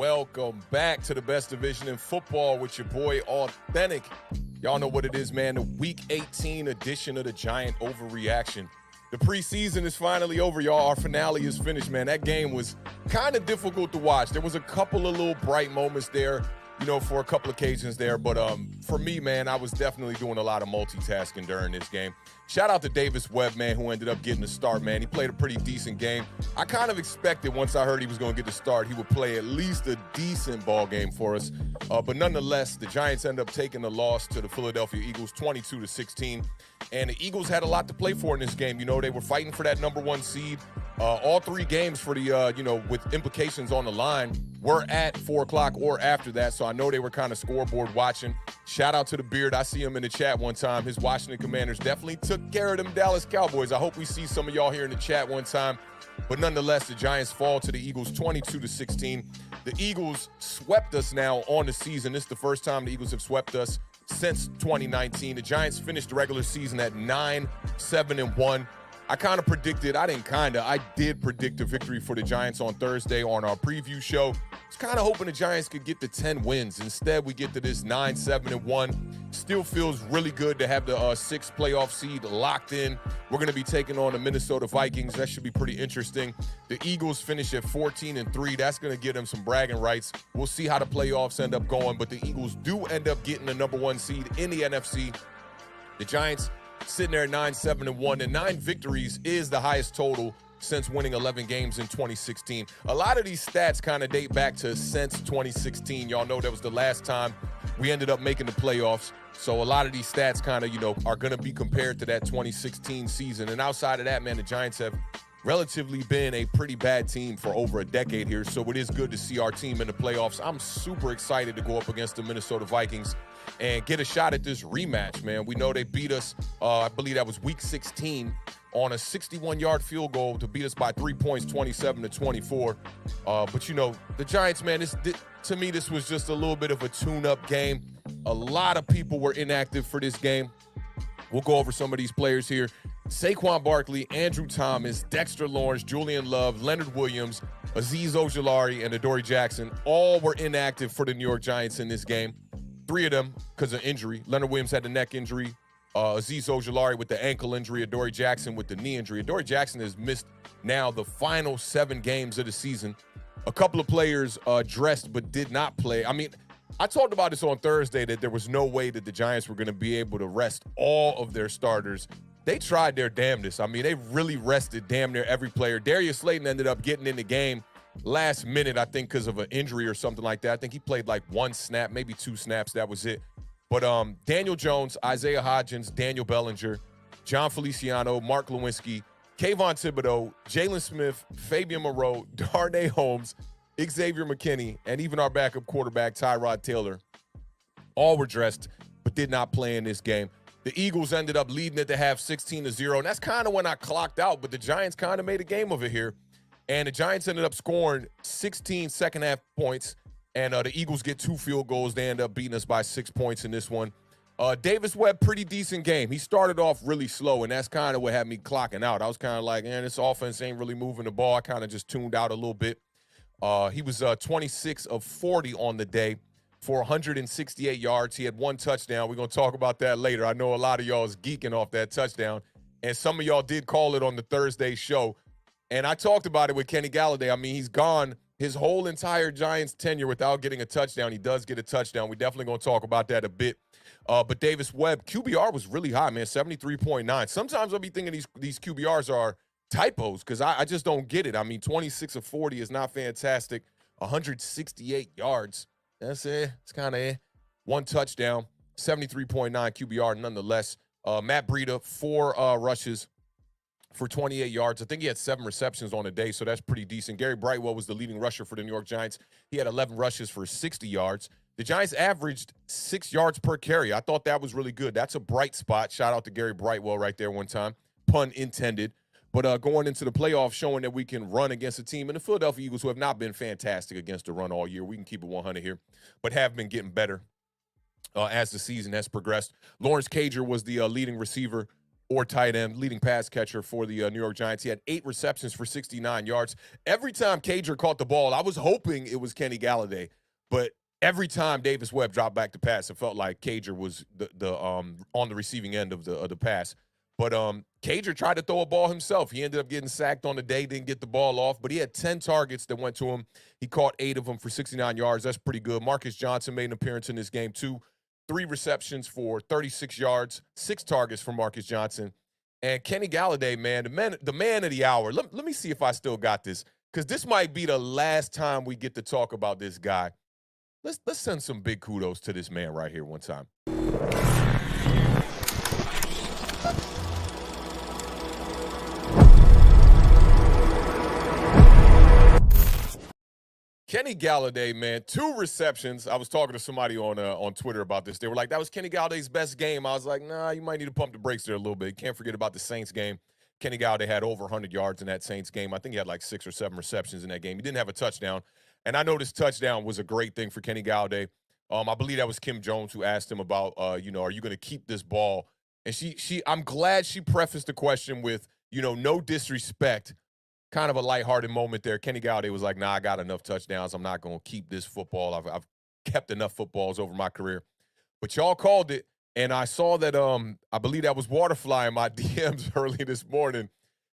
Welcome back to the best division in football with your boy Awthentik. Y'all know what it is, man. The Week 18 edition of the Giant Overreaction. The preseason is finally over, y'all. Our finale is finished, man. That game was kind of difficult to watch. There was a couple of little bright moments there, for a couple occasions there. But for me, man, I was definitely doing a lot of multitasking during this game. Shout out to Davis Webb, man, who ended up getting the start, man. He played a pretty decent game. I kind of expected once I heard he was going to get the start, he would play at least a decent ball game for us. But nonetheless, the Giants ended up taking the loss to the Philadelphia Eagles 22-16. And the Eagles had a lot to play for in this game. They were fighting for that #1 seed. All three games for the, with implications on the line, were at 4 o'clock or after that. So I know they were kind of scoreboard watching. Shout out to the Beard. I see him in the chat one time. His Washington Commanders definitely took care of them Dallas Cowboys. I hope we see some of y'all here in the chat one time. But nonetheless, the Giants fall to the Eagles 22-16. The Eagles swept us now on the season. This is the first time the Eagles have swept us since 2019. The Giants finished the regular season at 9-7-1. I did predict a victory for the Giants on Thursday on our preview show. I was kind of hoping the Giants could get to 10 wins. Instead, we get to this 9-7-1. Still feels really good to have the 6th playoff seed locked in. We're going to be taking on the Minnesota Vikings. That should be pretty interesting. The Eagles finish at 14-3. That's going to give them some bragging rights. We'll see how the playoffs end up going, but the Eagles do end up getting the #1 seed in the NFC. The Giants sitting there at 9-7-1, and 9 victories is the highest total since winning 11 games in 2016. A lot of these stats kind of date back to since 2016. Y'all know that was the last time we ended up making the playoffs. So a lot of these stats kind of, are going to be compared to that 2016 season. And outside of that, man, the Giants have relatively been a pretty bad team for over a decade here. So it is good to see our team in the playoffs. I'm super excited to go up against the Minnesota Vikings and get a shot at this rematch, man. We know they beat us, I believe that was week 16, on a 61-yard field goal to beat us by 3 points, 27-24. But, the Giants, man, to me, this was just a little bit of a tune-up game. A lot of people were inactive for this game. We'll go over some of these players here. Saquon Barkley, Andrew Thomas, Dexter Lawrence, Julian Love, Leonard Williams, Azeez Ojulari, and Adoree Jackson all were inactive for the New York Giants in this game. 3 of them because of injury. Leonard Williams had the neck injury. Azeez Ojulari with the ankle injury. Adoree Jackson with the knee injury. Adoree Jackson has missed now the final 7 games of the season. A couple of players dressed but did not play. I talked about this on Thursday that there was no way that the Giants were going to be able to rest all of their starters. They tried their damnedest. They really rested damn near every player. Darius Slayton ended up getting in the game last minute, I think, because of an injury or something like that. I think he played like 1 snap, maybe 2 snaps. That was it. But Daniel Jones, Isaiah Hodgins, Daniel Bellinger, John Feliciano, Mark Lewinsky, Kayvon Thibodeau, Jalen Smith, Fabian Moreau, Darnay Holmes, Xavier McKinney, and even our backup quarterback, Tyrod Taylor, all were dressed but did not play in this game. The Eagles ended up leading it to half 16-0, and that's kind of when I clocked out, but the Giants kind of made a game of it here. And the Giants ended up scoring 16 second-half points, and the Eagles get 2 field goals. They end up beating us by 6 points in this one. Davis Webb, pretty decent game. He started off really slow, and that's kind of what had me clocking out. I was kind of like, man, this offense ain't really moving the ball. I kind of just tuned out a little bit. He was 26 of 40 on the day for 168 yards. He had 1 touchdown. We're going to talk about that later. I know a lot of y'all is geeking off that touchdown, and some of y'all did call it on the Thursday show. And I talked about it with Kenny Golladay. He's gone his whole entire Giants tenure without getting a touchdown. He does get a touchdown. We're definitely going to talk about that a bit. But Davis Webb, QBR was really high, man, 73.9. Sometimes I'll be thinking these QBRs are typos because I just don't get it. 26 of 40 is not fantastic. 168 yards. That's it. It's kind of 1 touchdown. 73.9 QBR nonetheless. Matt Breida, 4 rushes for 28 yards. I think he had 7 receptions on the day, so that's pretty decent. Gary Brightwell was the leading rusher for the New York Giants. He had 11 rushes for 60 yards. The Giants averaged 6 yards per carry. I thought that was really good. That's a bright spot. Shout out to Gary Brightwell right there one time. Pun intended. But going into the playoffs, showing that we can run against a team, and the Philadelphia Eagles, who have not been fantastic against the run all year. We can keep it 100 here, but have been getting better as the season has progressed. Lawrence Cager was the leading receiver or tight end, leading pass catcher for the New York Giants. He had 8 receptions for 69 yards. Every time Cager caught the ball, I was hoping it was Kenny Golladay, but every time Davis Webb dropped back to pass, it felt like Cager was the on the receiving end of the pass. But Cager tried to throw a ball himself. He ended up getting sacked on the day, didn't get the ball off, but he had 10 targets that went to him. He caught 8 of them for 69 yards. That's pretty good. Marcus Johnson made an appearance in this game too. 3 receptions for 36 yards, 6 targets for Marcus Johnson. And Kenny Golladay, man, the man of the hour. Let me see if I still got this, because this might be the last time we get to talk about this guy. Let's send some big kudos to this man right here one time. Kenny Golladay, man, 2 receptions. I was talking to somebody on Twitter about this. They were like, that was Kenny Galladay's best game. I was like, nah, you might need to pump the brakes there a little bit. Can't forget about the Saints game. Kenny Golladay had over 100 yards in that Saints game. I think he had like 6 or 7 receptions in that game. He didn't have a touchdown. And I know this touchdown was a great thing for Kenny Golladay. I believe that was Kim Jones who asked him about, are you going to keep this ball? And I'm glad she prefaced the question with, no disrespect. Kind of a lighthearted moment there. Kenny Golladay was like, nah, I got enough touchdowns. I'm not going to keep this football. I've kept enough footballs over my career. But y'all called it, and I saw that I believe that was Waterfly in my DMs early this morning.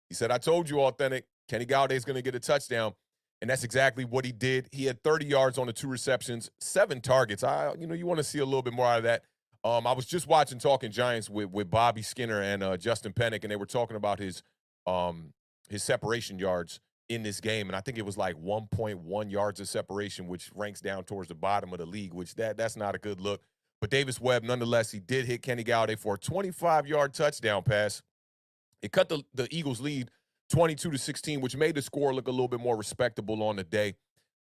He said, I told you, Awthentik, Kenny Galladay's going to get a touchdown. And that's exactly what he did. He had 30 yards on the 2 receptions, 7 targets. You want to see a little bit more out of that. I was just watching Talking Giants with Bobby Skinner and Justin Pennick, and they were talking about his separation yards in this game, and I think it was like 1.1 yards of separation, which ranks down towards the bottom of the league, which that's not a good look. But Davis Webb, nonetheless, he did hit Kenny Golladay for a 25-yard touchdown pass. It cut the Eagles' lead 22-16, which made the score look a little bit more respectable on the day.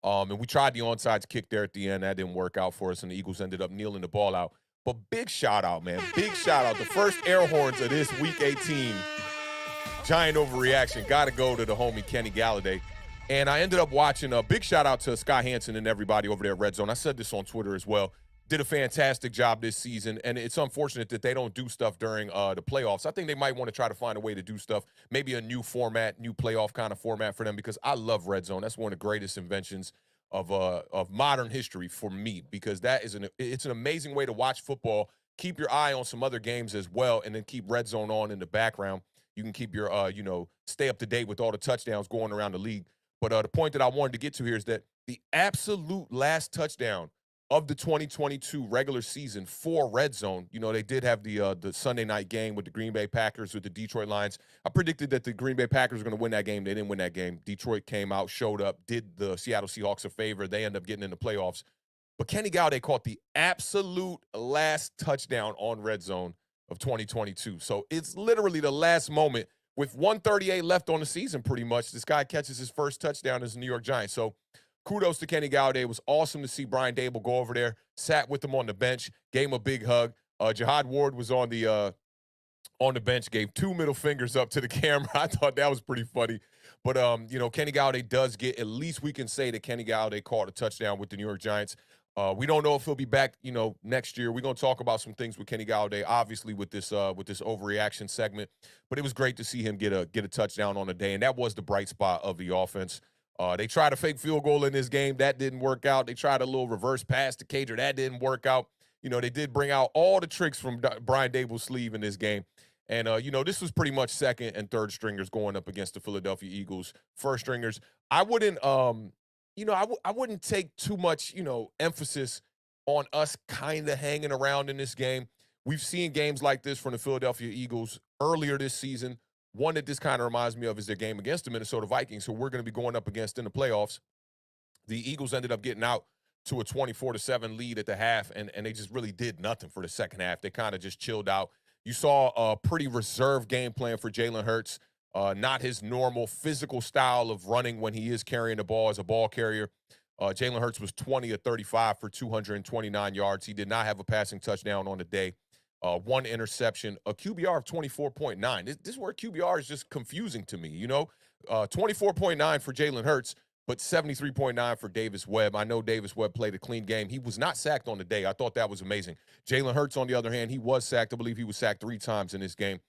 And we tried the onside kick there at the end. That didn't work out for us, and the Eagles ended up kneeling the ball out. But big shout-out, man. Big shout-out. The first air horns of this Week 18 Giant Overreaction. Got to go to the homie Kenny Golladay. And I ended up watching a big shout out to Sky Hansen and everybody over there at Red Zone. I said this on Twitter as well. Did a fantastic job this season, and it's unfortunate that they don't do stuff during the playoffs. I think they might want to try to find a way to do stuff, maybe a new format, new playoff kind of format for them, because I love Red Zone. That's one of the greatest inventions of modern history for me, because it's an amazing way to watch football, keep your eye on some other games as well, and then keep Red Zone on in the background. You can keep your, stay up to date with all the touchdowns going around the league. But the point that I wanted to get to here is that the absolute last touchdown of the 2022 regular season for Red Zone, they did have the Sunday night game with the Green Bay Packers with the Detroit Lions. I predicted that the Green Bay Packers were going to win that game. They didn't win that game. Detroit came out, showed up, did the Seattle Seahawks a favor. They end up getting in the playoffs. But Kenny Golladay caught the absolute last touchdown on Red Zone of 2022. So it's literally the last moment with 138 left on the season, pretty much. This guy catches his first touchdown as a New York Giant. So kudos to Kenny Golladay. It was awesome to see Brian Dable go over there, sat with him on the bench, gave him a big hug. Jihad Ward was on the bench, gave 2 middle fingers up to the camera. I thought that was pretty funny. But, Kenny Golladay does get, at least we can say that Kenny Golladay caught a touchdown with the New York Giants. We don't know if he'll be back, next year. We're going to talk about some things with Kenny Golladay, obviously with this overreaction segment. But it was great to see him get a touchdown on the day, and that was the bright spot of the offense. They tried a fake field goal in this game. That didn't work out. They tried a little reverse pass to Cager. That didn't work out. They did bring out all the tricks from Brian Dable's sleeve in this game. And, this was pretty much second and third stringers going up against the Philadelphia Eagles. First stringers. I wouldn't I wouldn't take too much, emphasis on us kind of hanging around in this game. We've seen games like this from the Philadelphia Eagles earlier this season. One that this kind of reminds me of is their game against the Minnesota Vikings, who we're going to be going up against in the playoffs. The Eagles ended up getting out to a 24-7 lead at the half, and they just really did nothing for the second half. They kind of just chilled out. You saw a pretty reserved game plan for Jalen Hurts. Not his normal physical style of running when he is carrying the ball as a ball carrier. Jalen Hurts was 20 of 35 for 229 yards. He did not have a passing touchdown on the day. 1 interception, a QBR of 24.9. This is where QBR is just confusing to me, 24.9 for Jalen Hurts, but 73.9 for Davis Webb. I know Davis Webb played a clean game. He was not sacked on the day. I thought that was amazing. Jalen Hurts, on the other hand, he was sacked. I believe he was sacked 3 times in this game.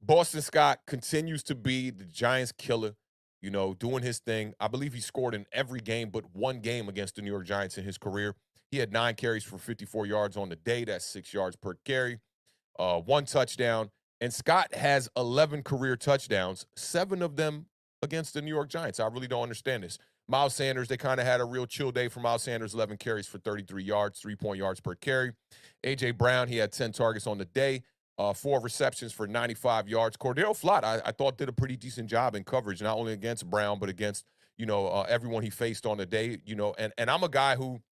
Boston Scott continues to be the Giants killer, you know, doing his thing. I believe he scored in every game but one game against the New York Giants in his career. He had 9 carries for 54 yards on the day. That's 6 yards per carry, 1 touchdown. And Scott has 11 career touchdowns, 7 of them against the New York Giants. I really don't understand this. Miles Sanders, they kind of had a real chill day for Miles Sanders, 11 carries for 33 yards, 3 yards per carry. A.J. Brown, he had 10 targets on the day, 4 receptions for 95 yards. Cordero Flott, I thought, did a pretty decent job in coverage, not only against Brown, but against, you know, everyone he faced on the day. You know, and I'm a guy who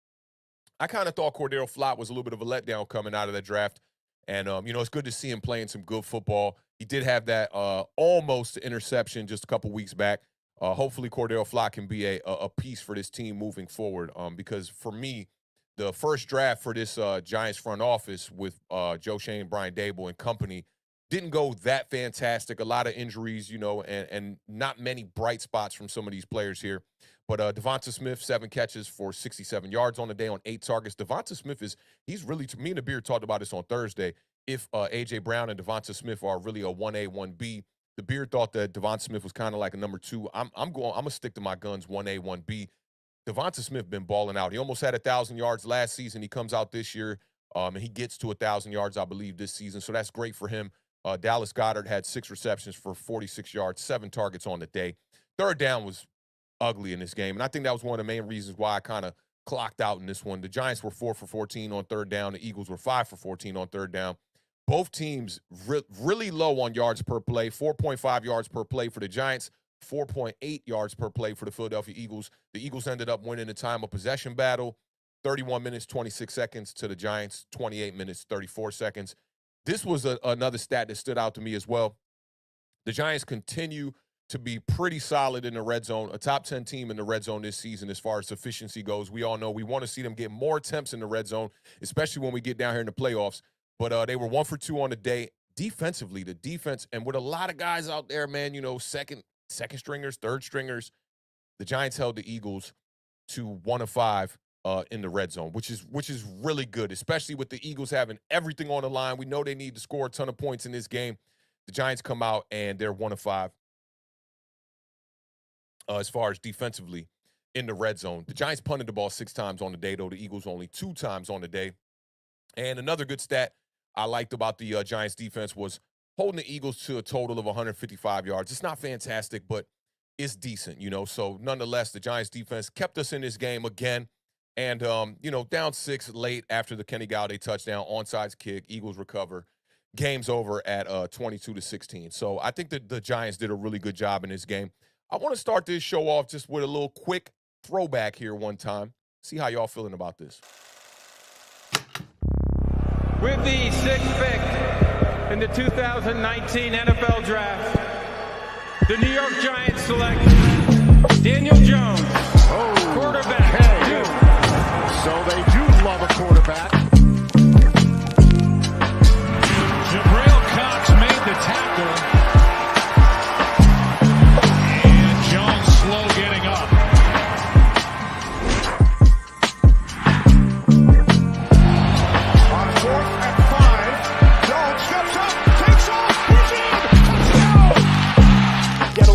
I kind of thought Cordero Flott was a little bit of a letdown coming out of that draft. And, you know, it's good to see him playing some good football. He did have that almost interception just a couple weeks back. Hopefully Cordero Flott can be a piece for this team moving forward, because for me, the first draft for this Giants front office with Joe Shane, Brian Dable, and company didn't go that fantastic. A lot of injuries, you know, and not many bright spots from some of these players here. But Devonta Smith, 7 catches for 67 yards on the day on 8 targets. Devonta Smith he's really, me and the Beard talked about this on Thursday. If A.J. Brown and Devonta Smith are really a 1A, 1B, the Beard thought that Devonta Smith was kind of like a number 2. I'm going to stick to my guns, 1A, 1B. Devonta Smith been balling out. He almost had 1,000 yards last season. He comes out this year, and he gets to 1,000 yards, I believe, this season. So that's great for him. Dallas Goedert had 6 receptions for 46 yards, 7 targets on the day. Third down was ugly in this game, and I think that was one of the main reasons why I kind of clocked out in this one. The Giants were 4 for 14 on third down. The Eagles were 5 for 14 on third down. Both teams really low on yards per play, 4.5 yards per play for the Giants, 4.8 yards per play for the Philadelphia Eagles. The Eagles ended up winning the time of possession battle, 31 minutes, 26 seconds to the Giants, 28 minutes, 34 seconds. This was another stat that stood out to me as well. The Giants continue to be pretty solid in the red zone, a top 10 team in the red zone this season as far as efficiency goes. We all know we want to see them get more attempts in the red zone, especially when we get down here in the playoffs. But they were 1 for 2 on the day. Defensively, the defense, and with a lot of guys out there, man, you know, second stringers, third stringers, the Giants held the Eagles to 1 of 5 in the red zone, which is really good, especially with the Eagles having everything on the line. We know they need to score a ton of points in this game. The Giants come out and they're 1 of 5 as far as defensively in the red zone. The Giants punted the ball 6 times on the day, though the Eagles only 2 times on the day. And another good stat I liked about the Giants defense was holding the Eagles to a total of 155 yards. It's not fantastic, but it's decent, you know. So nonetheless, the Giants defense kept us in this game again. And, you know, down 6 late after the Kenny Golladay touchdown, onside kick, Eagles recover. Game's over at 22-16. So I think that the Giants did a really good job in this game. I want to start this show off just with a little quick throwback here one time. See how y'all feeling about this. With the 6th pick in the 2019 NFL Draft, the New York Giants select Daniel Jones, quarterback. Okay. So they do love a quarterback. Jabril Cox made the tackle. And Jones slow getting up.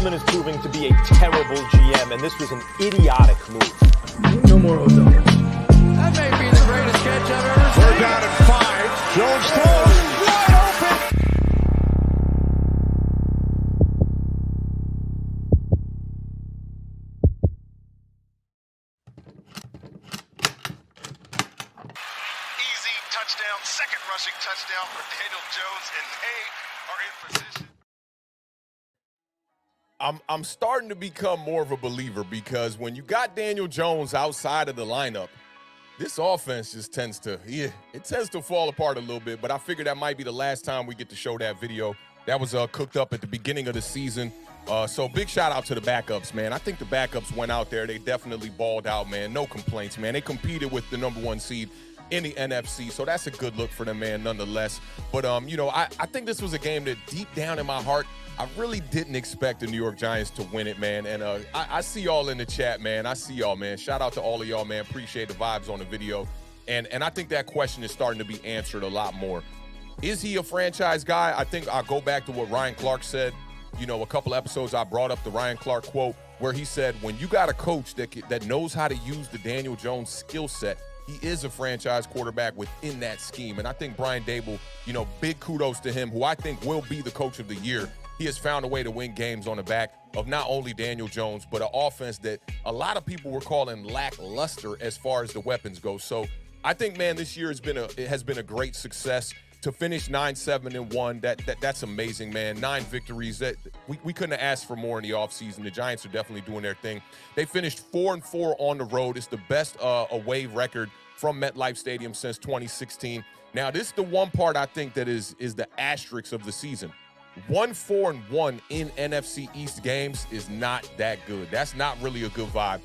Is proving to be a terrible GM, and this was an idiotic move. No more Odell. That may be the greatest catch I've ever seen. We're down at 5. Jones throws wide open. Easy touchdown, second rushing touchdown for Daniel Jones, and they are in position. I'm starting to become more of a believer, because when you got Daniel Jones outside of the lineup, this offense just tends to fall apart a little bit. But I figured that might be the last time we get to show that video. That was cooked up at the beginning of the season. So big shout out to the backups, man. I think the backups went out there. They definitely balled out, man. No complaints, man. They competed with the number 1 seed in the NFC. So that's a good look for them, man, nonetheless. But, you know, I think this was a game that deep down in my heart, I really didn't expect the New York Giants to win it, man. And I see y'all in the chat, man. I see y'all, man. Shout out to all of y'all, man. Appreciate the vibes on the video. And I think that question is starting to be answered a lot more. Is he a franchise guy? I think I'll go back to what Ryan Clark said. A couple episodes I brought up the Ryan Clark quote where he said, when you got a coach that knows how to use the Daniel Jones skill set, he is a franchise quarterback within that scheme. And I think Brian Daboll, big kudos to him, who I think will be the coach of the year. He has found a way to win games on the back of not only Daniel Jones, but an offense that a lot of people were calling lackluster as far as the weapons go. So I think, man, this year has been a great success. To finish 9-7-1, that's amazing, man. 9 victories. That we couldn't have asked for more in the offseason. The Giants are definitely doing their thing. They finished 4-4 on the road. It's the best away record from MetLife Stadium since 2016. Now, this is the one part I think that is the asterisk of the season. 1-4-1 in NFC East games is not that good. That's not really a good vibe.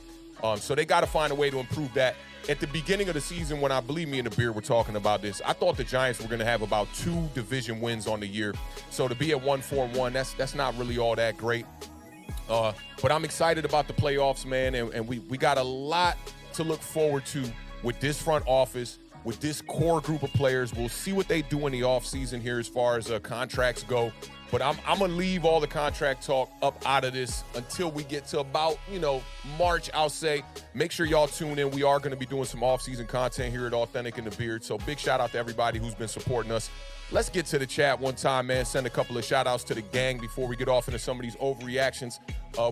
So they got to find a way to improve that. At the beginning of the season, when I believe me and the Beard were talking about this, I thought the Giants were going to have about 2 division wins on the year. So to be at 1-4-1, that's not really all that great. But I'm excited about the playoffs, man, and we got a lot to look forward to with this front office, with this core group of players. We'll see what they do in the offseason here as far as contracts go. But I'm going to leave all the contract talk up out of this until we get to about, March, I'll say. Make sure y'all tune in. We are going to be doing some offseason content here at Awthentik and the Beard. So big shout out to everybody who's been supporting us. Let's get to the chat one time, man. Send a couple of shout outs to the gang before we get off into some of these overreactions.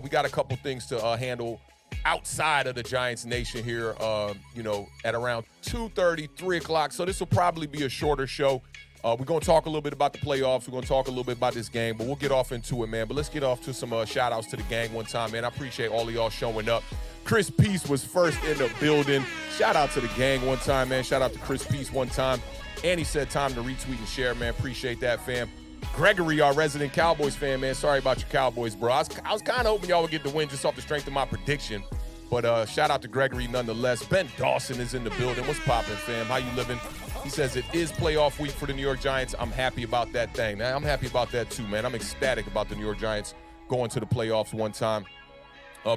We got a couple things to handle outside of the Giants Nation here, at around 2:30, 3 o'clock. So this will probably be a shorter show. We're going to talk a little bit about the playoffs. We're going to talk a little bit about this game, but we'll get off into it, man. But let's get off to some shout-outs to the gang one time, man. I appreciate all of y'all showing up. Chris Peace was first in the building. Shout-out to the gang one time, man. Shout-out to Chris Peace one time. And he said time to retweet and share, man. Appreciate that, fam. Gregory, our resident Cowboys fan, man. Sorry about your Cowboys, bro. I was kind of hoping y'all would get the win just off the strength of my prediction. But shout-out to Gregory nonetheless. Ben Dawson is in the building. What's poppin', fam? How you living? He says it is playoff week for the New York Giants. I'm happy about that thing. Now, I'm happy about that too, man. I'm ecstatic about the New York Giants going to the playoffs one time.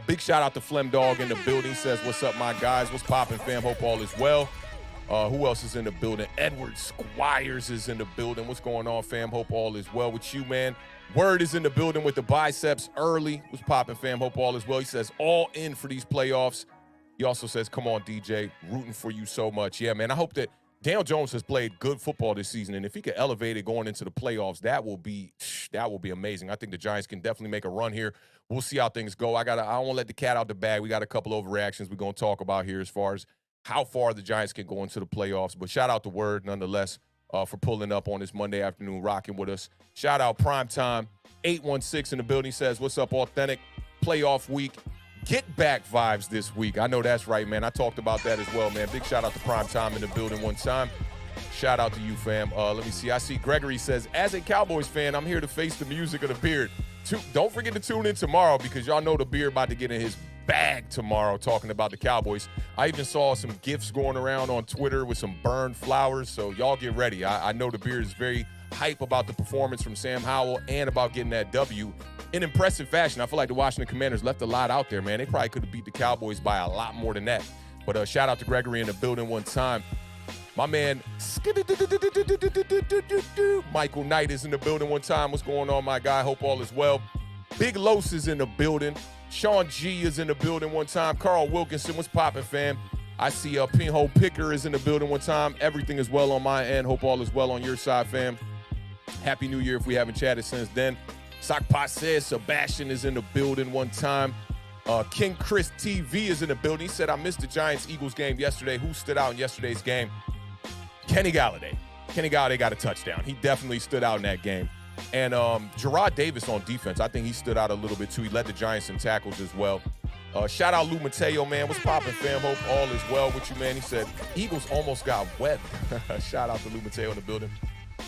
Big shout out to Flem Dog in the building. Says, what's up, my guys? What's poppin', fam? Hope all is well. Who else is in the building? Edward Squires is in the building. What's going on, fam? Hope all is well with you, man. Word is in the building with the biceps early. What's poppin', fam? Hope all is well. He says, all in for these playoffs. He also says, come on, DJ. Rooting for you so much. Yeah, man. I hope that Daniel Jones has played good football this season, and if he could elevate it going into the playoffs, that will be amazing. I think the Giants can definitely make a run here. We'll see how things go. I don't want to let the cat out the bag. We got a couple overreactions we're going to talk about here as far as how far the Giants can go into the playoffs. But shout out to Word, nonetheless, for pulling up on this Monday afternoon, rocking with us. Shout out Primetime 816 in the building. Says, what's up, Awthentik? Playoff week. Get back vibes this week. I know that's right, man. I talked about that as well, man. Big shout out to Primetime in the building one time. Shout out to you, fam. Let me see. I see Gregory says, as a Cowboys fan, I'm here to face the music of the Beard. Don't forget to tune in tomorrow because y'all know the Beard about to get in his bag tomorrow talking about the Cowboys. I even saw some GIFs going around on Twitter with some burned flowers, so y'all get ready. I know the Beard is very hype about the performance from Sam Howell and about getting that W in impressive fashion. I feel like the Washington Commanders left a lot out there, man. They probably could have beat the Cowboys by a lot more than that. But shout out to Gregory in the building one time. My man, Michael Knight is in the building one time. What's going on, my guy? Hope all is well. Big Los is in the building. Sean G is in the building one time. Carl Wilkinson, what's poppin', fam? I see Pinhole Picker is in the building one time. Everything is well on my end. Hope all is well on your side, fam. Happy New Year if we haven't chatted since then. Saquon says Sebastian is in the building one time. King Chris TV is in the building. He said, I missed the Giants-Eagles game yesterday. Who stood out in yesterday's game? Kenny Golladay. Kenny Golladay got a touchdown. He definitely stood out in that game. And Gerard Davis on defense, I think he stood out a little bit too. He led the Giants in tackles as well. Shout out Lou Mateo, man. What's poppin', fam? Hope all is well with you, man. He said, Eagles almost got wet. Shout out to Lou Mateo in the building.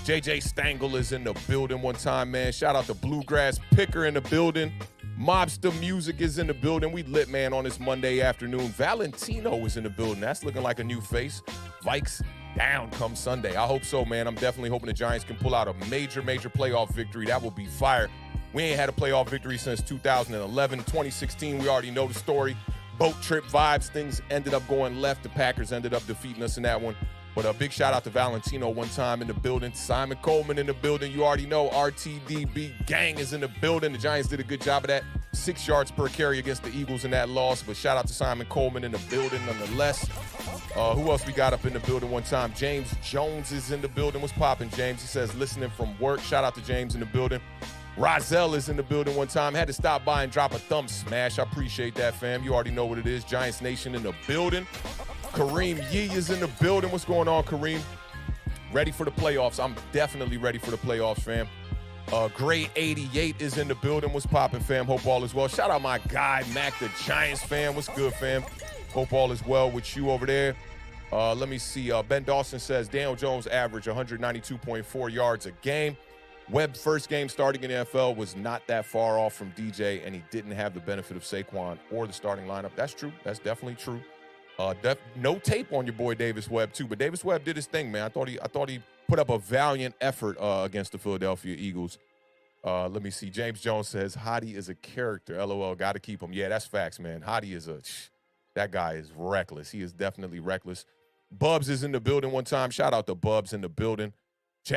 JJ Stangle is in the building one time, man. Shout out to Bluegrass Picker in the building. Mobster Music is in the building. We lit, man, on this Monday afternoon. Valentino is in the building. That's looking like a new face. Vikes down come Sunday. I hope so, man. I'm definitely hoping the Giants can pull out a major playoff victory. That will be fire. We ain't had a playoff victory since 2011. 2016, we already know the story. boat trip vibes. Things ended up going left. The Packers ended up defeating us in that one. But a big shout out to Valentino one time in the building. Simon Coleman in the building. You already know RTDB gang is in the building. The Giants did a good job of that. 6 yards per carry against the Eagles in that loss. But shout out to Simon Coleman in the building nonetheless. Who else we got up in the building one time? James Jones is in the building. What's popping, James? He says listening from work. Shout out to James in the building. Rozelle is in the building one time. Had to stop by and drop a thumb smash. I appreciate that, fam. You already know what it is. Giants Nation in the building. Kareem Yee is in the building. What's going on, Kareem? Ready for the playoffs. I'm definitely ready for the playoffs, fam. Gray 88 is in the building. What's popping, fam? Hope all is well. Shout out my guy, Mac, the Giants fan. What's good, fam? Hope all is well with you over there. Let me see. Ben Dawson says Daniel Jones averaged 192.4 yards a game. Webb's first game starting in the NFL was not that far off from DJ, and he didn't have the benefit of Saquon or the starting lineup. That's true. That's definitely true. No tape on your boy Davis Webb too, but Davis Webb did his thing, man. I thought he put up a valiant effort against the Philadelphia Eagles. Let me see. James Jones says Hottie is a character. LOL. Got to keep him. Yeah, that's facts, man. Hottie is that guy is reckless. He is definitely reckless. Bubs is in the building one time. Shout out to Bubs in the building.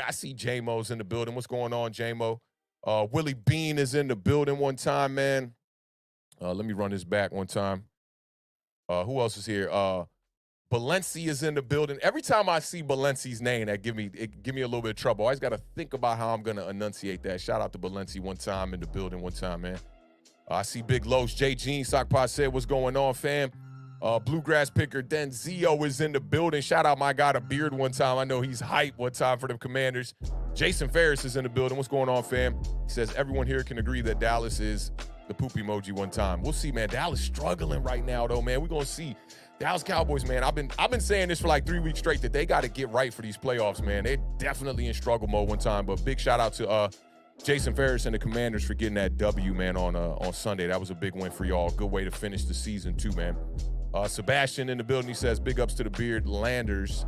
I see J-Mo's in the building. What's going on, J-Mo? Willie Bean is in the building one time, man. Let me run this back one time. Who else is here? Balenci is in the building. Every time I see Balenci's name, that give me a little bit of trouble. I always got to think about how I'm going to enunciate that. Shout out to Balenci one time in the building one time, man. I see Big Los. J. Jean Sockpot said, what's going on, fam? Bluegrass picker Denzio is in the building. Shout out my guy, the Beard, one time. I know he's hype one time for the Commanders. Jason Ferris is in the building. What's going on, fam? He says everyone here can agree that Dallas is the poop emoji one time. We'll see, man. Dallas struggling right now, though, man. We're going to see. Dallas Cowboys, man, I've been saying this for like 3 weeks straight that they got to get right for these playoffs, man. They're definitely in struggle mode one time. But big shout out to Jason Ferris and the Commanders for getting that W, man, on Sunday. That was a big win for y'all. Good way to finish the season, too, man. Sebastian in the building, he says, big ups to the Beard Landers.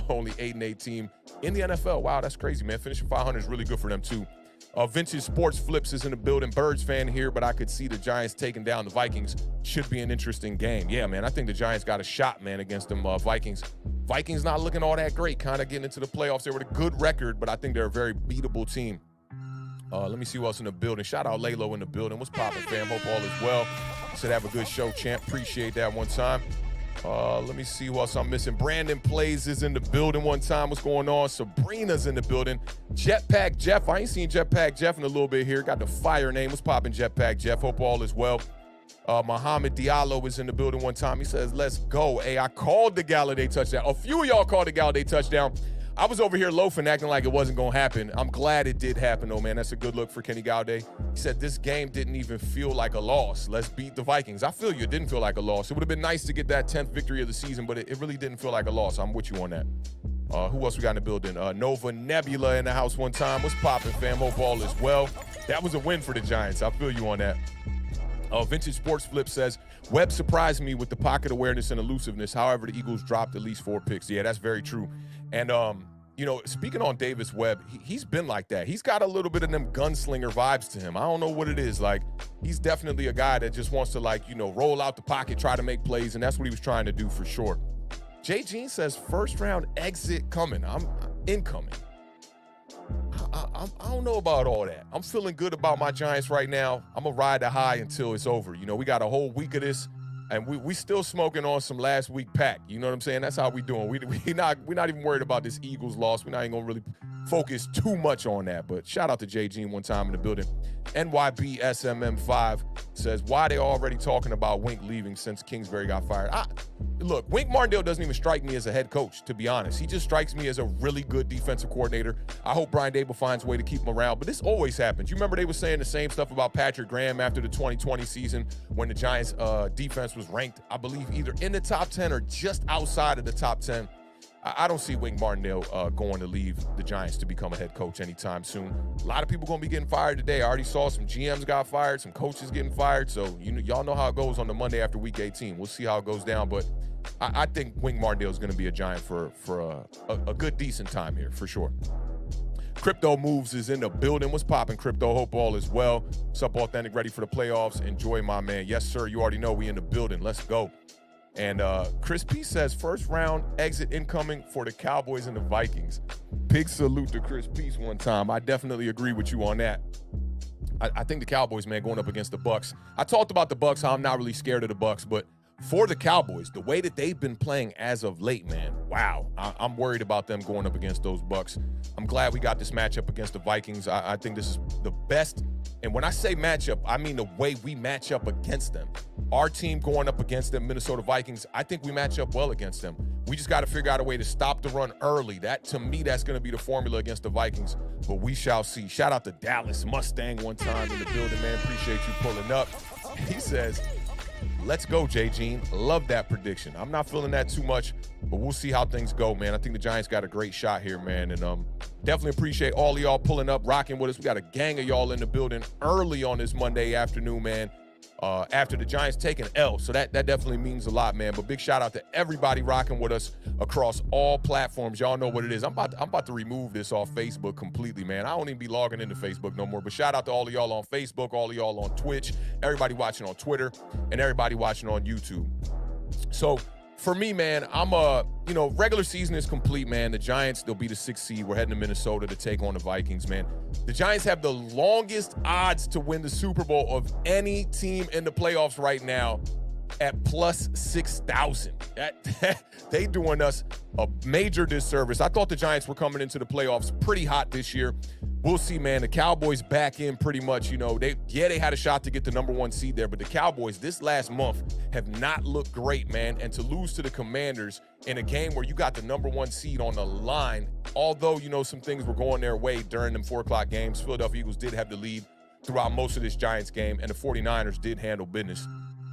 Only 8-8 team in the NFL. Wow, that's crazy, man. Finishing 500 is really good for them, too. Vintage Sports Flips is in the building. Birds fan here, but I could see the Giants taking down the Vikings. Should be an interesting game. Yeah, man, I think the Giants got a shot, man, against them Vikings. Vikings not looking all that great, kind of getting into the playoffs. They were a good record, but I think they're a very beatable team. Let me see who else in the building. Shout out Lalo in the building. What's poppin', fam? Hope all is well. Said have a good show, champ. Appreciate that one time. Let me see who else I'm missing. Brandon Plays is in the building one time. What's going on? Sabrina's in the building. Jetpack Jeff. I ain't seen Jetpack Jeff in a little bit here. Got the fire name. What's poppin', Jetpack Jeff? Hope all is well. Muhammad Diallo is in the building one time. He says, let's go. Hey, I called the Golladay touchdown. A few of y'all called the Golladay touchdown. I was over here loafing, acting like it wasn't going to happen. I'm glad it did happen, though, man. That's a good look for Kenny Golladay. He said this game didn't even feel like a loss. Let's beat the Vikings. I feel you. It didn't feel like a loss. It would have been nice to get that 10th victory of the season, but it really didn't feel like a loss. I'm with you on that. Who else we got in the building? Nova Nebula in the house one time. What's poppin', fam? Hope all is well. That was a win for the Giants. I feel you on that. Vintage Sports Flip says, Webb surprised me with the pocket awareness and elusiveness. However, the Eagles dropped at least 4 picks. Yeah, that's very true. And, you know, speaking on Davis Webb, he's been like that. He's got a little bit of them gunslinger vibes to him. I don't know what it is. Like, he's definitely a guy that just wants to, like, you know, roll out the pocket, try to make plays, and that's what he was trying to do for sure. Jay Jean says, first round exit coming. I'm incoming. I don't know about all that. I'm feeling good about my Giants right now. I'm going to ride the high until it's over. You know, we got a whole week of this, and we still smoking on some last week pack. You know what I'm saying? That's how we doing. We're not even worried about this Eagles loss. We're not even going to really focus too much on that. But shout out to J. Jean one time in the building. NYBSMM5 says, why they already talking about Wink leaving since Kingsbury got fired? Look, Wink Martindale doesn't even strike me as a head coach, to be honest. He just strikes me as a really good defensive coordinator. I hope Brian Dable finds a way to keep him around, but this always happens. You remember they were saying the same stuff about Patrick Graham after the 2020 season when the Giants' defense was ranked, I believe, either in the top 10 or just outside of the top 10. I don't see Wink Martindale going to leave the Giants to become a head coach anytime soon. A lot of people going to be getting fired today. I already saw some GMs got fired, some coaches getting fired. So y'all know how it goes on the Monday after Week 18. We'll see how it goes down. But I think Wink Martindale is going to be a Giant for a good, decent time here, for sure. Crypto Moves is in the building. What's popping, Crypto? Hope all is well. What's up, Awthentik? Ready for the playoffs? Enjoy, my man. Yes, sir. You already know we in the building. Let's go. And Chris P says, first round exit incoming for the Cowboys and the Vikings. Big salute to Chris P one time. I definitely agree with you on that. I think the Cowboys, man, going up against the Bucs. I talked about the Bucs, how I'm not really scared of the Bucs, but for the Cowboys, the way that they've been playing as of late, man, wow. I'm worried about them going up against those Bucs. I'm glad we got this matchup against the Vikings. I think this is the best. And when I say matchup, I mean the way we match up against them. Our team going up against them, Minnesota Vikings, I think we match up well against them. We just got to figure out a way to stop the run early. That, to me, that's going to be the formula against the Vikings, but we shall see. Shout out to Dallas Mustang one time in the building, man. Appreciate you pulling up. He says, let's go, J. Gene. Love that prediction. I'm not feeling that too much, but we'll see how things go, man. I think the Giants got a great shot here, man, and definitely appreciate all of y'all pulling up, rocking with us. We got a gang of y'all in the building early on this Monday afternoon, man, after the Giants take an L, so that definitely means a lot, man. But big shout out to everybody rocking with us across all platforms. Y'all know what it is. I'm about to remove this off Facebook completely, man. I don't even be logging into Facebook no more, but shout out to all of y'all on Facebook, all of y'all on Twitch, everybody watching on Twitter, and everybody watching on YouTube. So for me, man, I'm regular season is complete, man. The Giants, they'll be the 6th seed. We're heading to Minnesota to take on the Vikings, man. The Giants have the longest odds to win the Super Bowl of any team in the playoffs right now at plus 6,000. They doing us a major disservice. I thought the Giants were coming into the playoffs pretty hot this year. We'll see, man. The Cowboys back in pretty much, they had a shot to get the #1 seed there, but the Cowboys this last month have not looked great, man. And to lose to the Commanders in a game where you got the #1 seed on the line, although, some things were going their way during them 4 o'clock games, Philadelphia Eagles did have the lead throughout most of this Giants game, and the 49ers did handle business.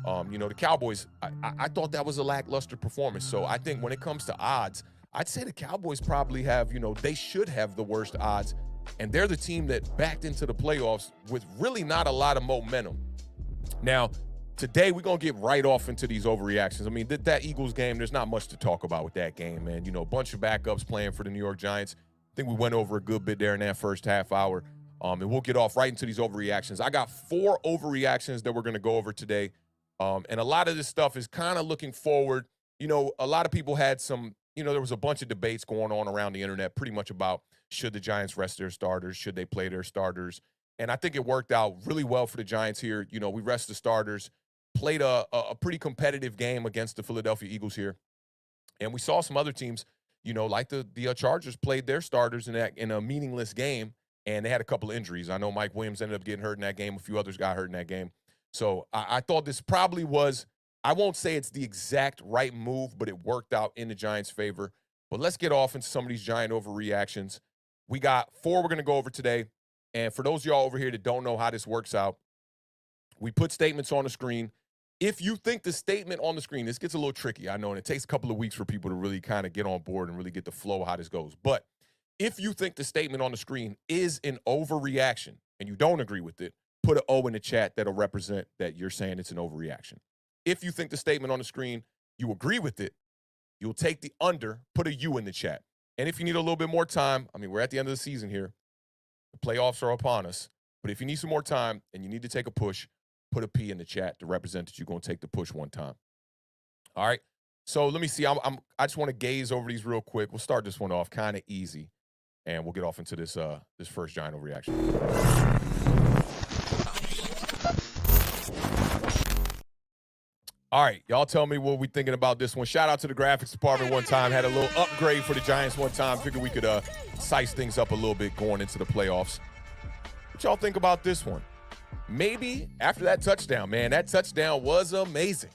The Cowboys, I thought that was a lackluster performance. So I think when it comes to odds, I'd say the Cowboys probably have, they should have the worst odds. And they're the team that backed into the playoffs with really not a lot of momentum. Now, today we're going to get right off into these overreactions. I mean, that Eagles game, there's not much to talk about with that game, man. A bunch of backups playing for the New York Giants. I think we went over a good bit there in that first half hour. And we'll get off right into these overreactions. I got 4 overreactions that we're going to go over today. And a lot of this stuff is kind of looking forward. A lot of people had some, there was a bunch of debates going on around the internet pretty much about should the Giants rest their starters, should they play their starters. And I think it worked out really well for the Giants here. We rest the starters, played a pretty competitive game against the Philadelphia Eagles here. And we saw some other teams, like the Chargers played their starters in a meaningless game, and they had a couple of injuries. I know Mike Williams ended up getting hurt in that game. A few others got hurt in that game. So I thought this probably was, I won't say it's the exact right move, but it worked out in the Giants' favor. But let's get off into some of these Giant overreactions. We got 4 we're going to go over today. And for those of y'all over here that don't know how this works out, we put statements on the screen. If you think the statement on the screen, this gets a little tricky, I know, and it takes a couple of weeks for people to really kind of get on board and really get the flow of how this goes. But if you think the statement on the screen is an overreaction and you don't agree with it, put an O in the chat that'll represent that you're saying it's an overreaction. If you think the statement on the screen, you agree with it, you'll take the under, put a U in the chat. And if you need a little bit more time, I mean, we're at the end of the season here. The playoffs are upon us. But if you need some more time and you need to take a push, put a P in the chat to represent that you're going to take the push one time. All right. So let me see. I just want to gaze over these real quick. We'll start this one off kind of easy, and we'll get off into this first Giant overreaction. All right, y'all tell me what we thinking about this one. Shout out to the graphics department one time. Had a little upgrade for the Giants one time. Figured we could size things up a little bit going into the playoffs. What y'all think about this one? Maybe after that touchdown, man, that touchdown was amazing.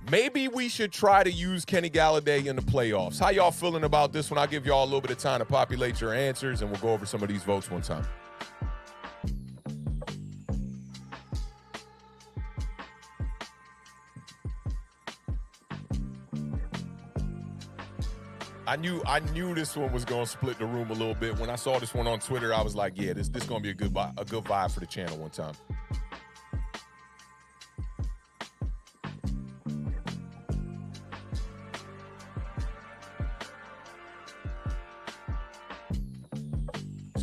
Maybe we should try to use Kenny Golladay in the playoffs. How y'all feeling about this one? I'll give y'all a little bit of time to populate your answers, and we'll go over some of these votes one time. I knew this one was going to split the room a little bit. When I saw this one on Twitter, I was like, yeah, this going to be a good vibe for the channel one time.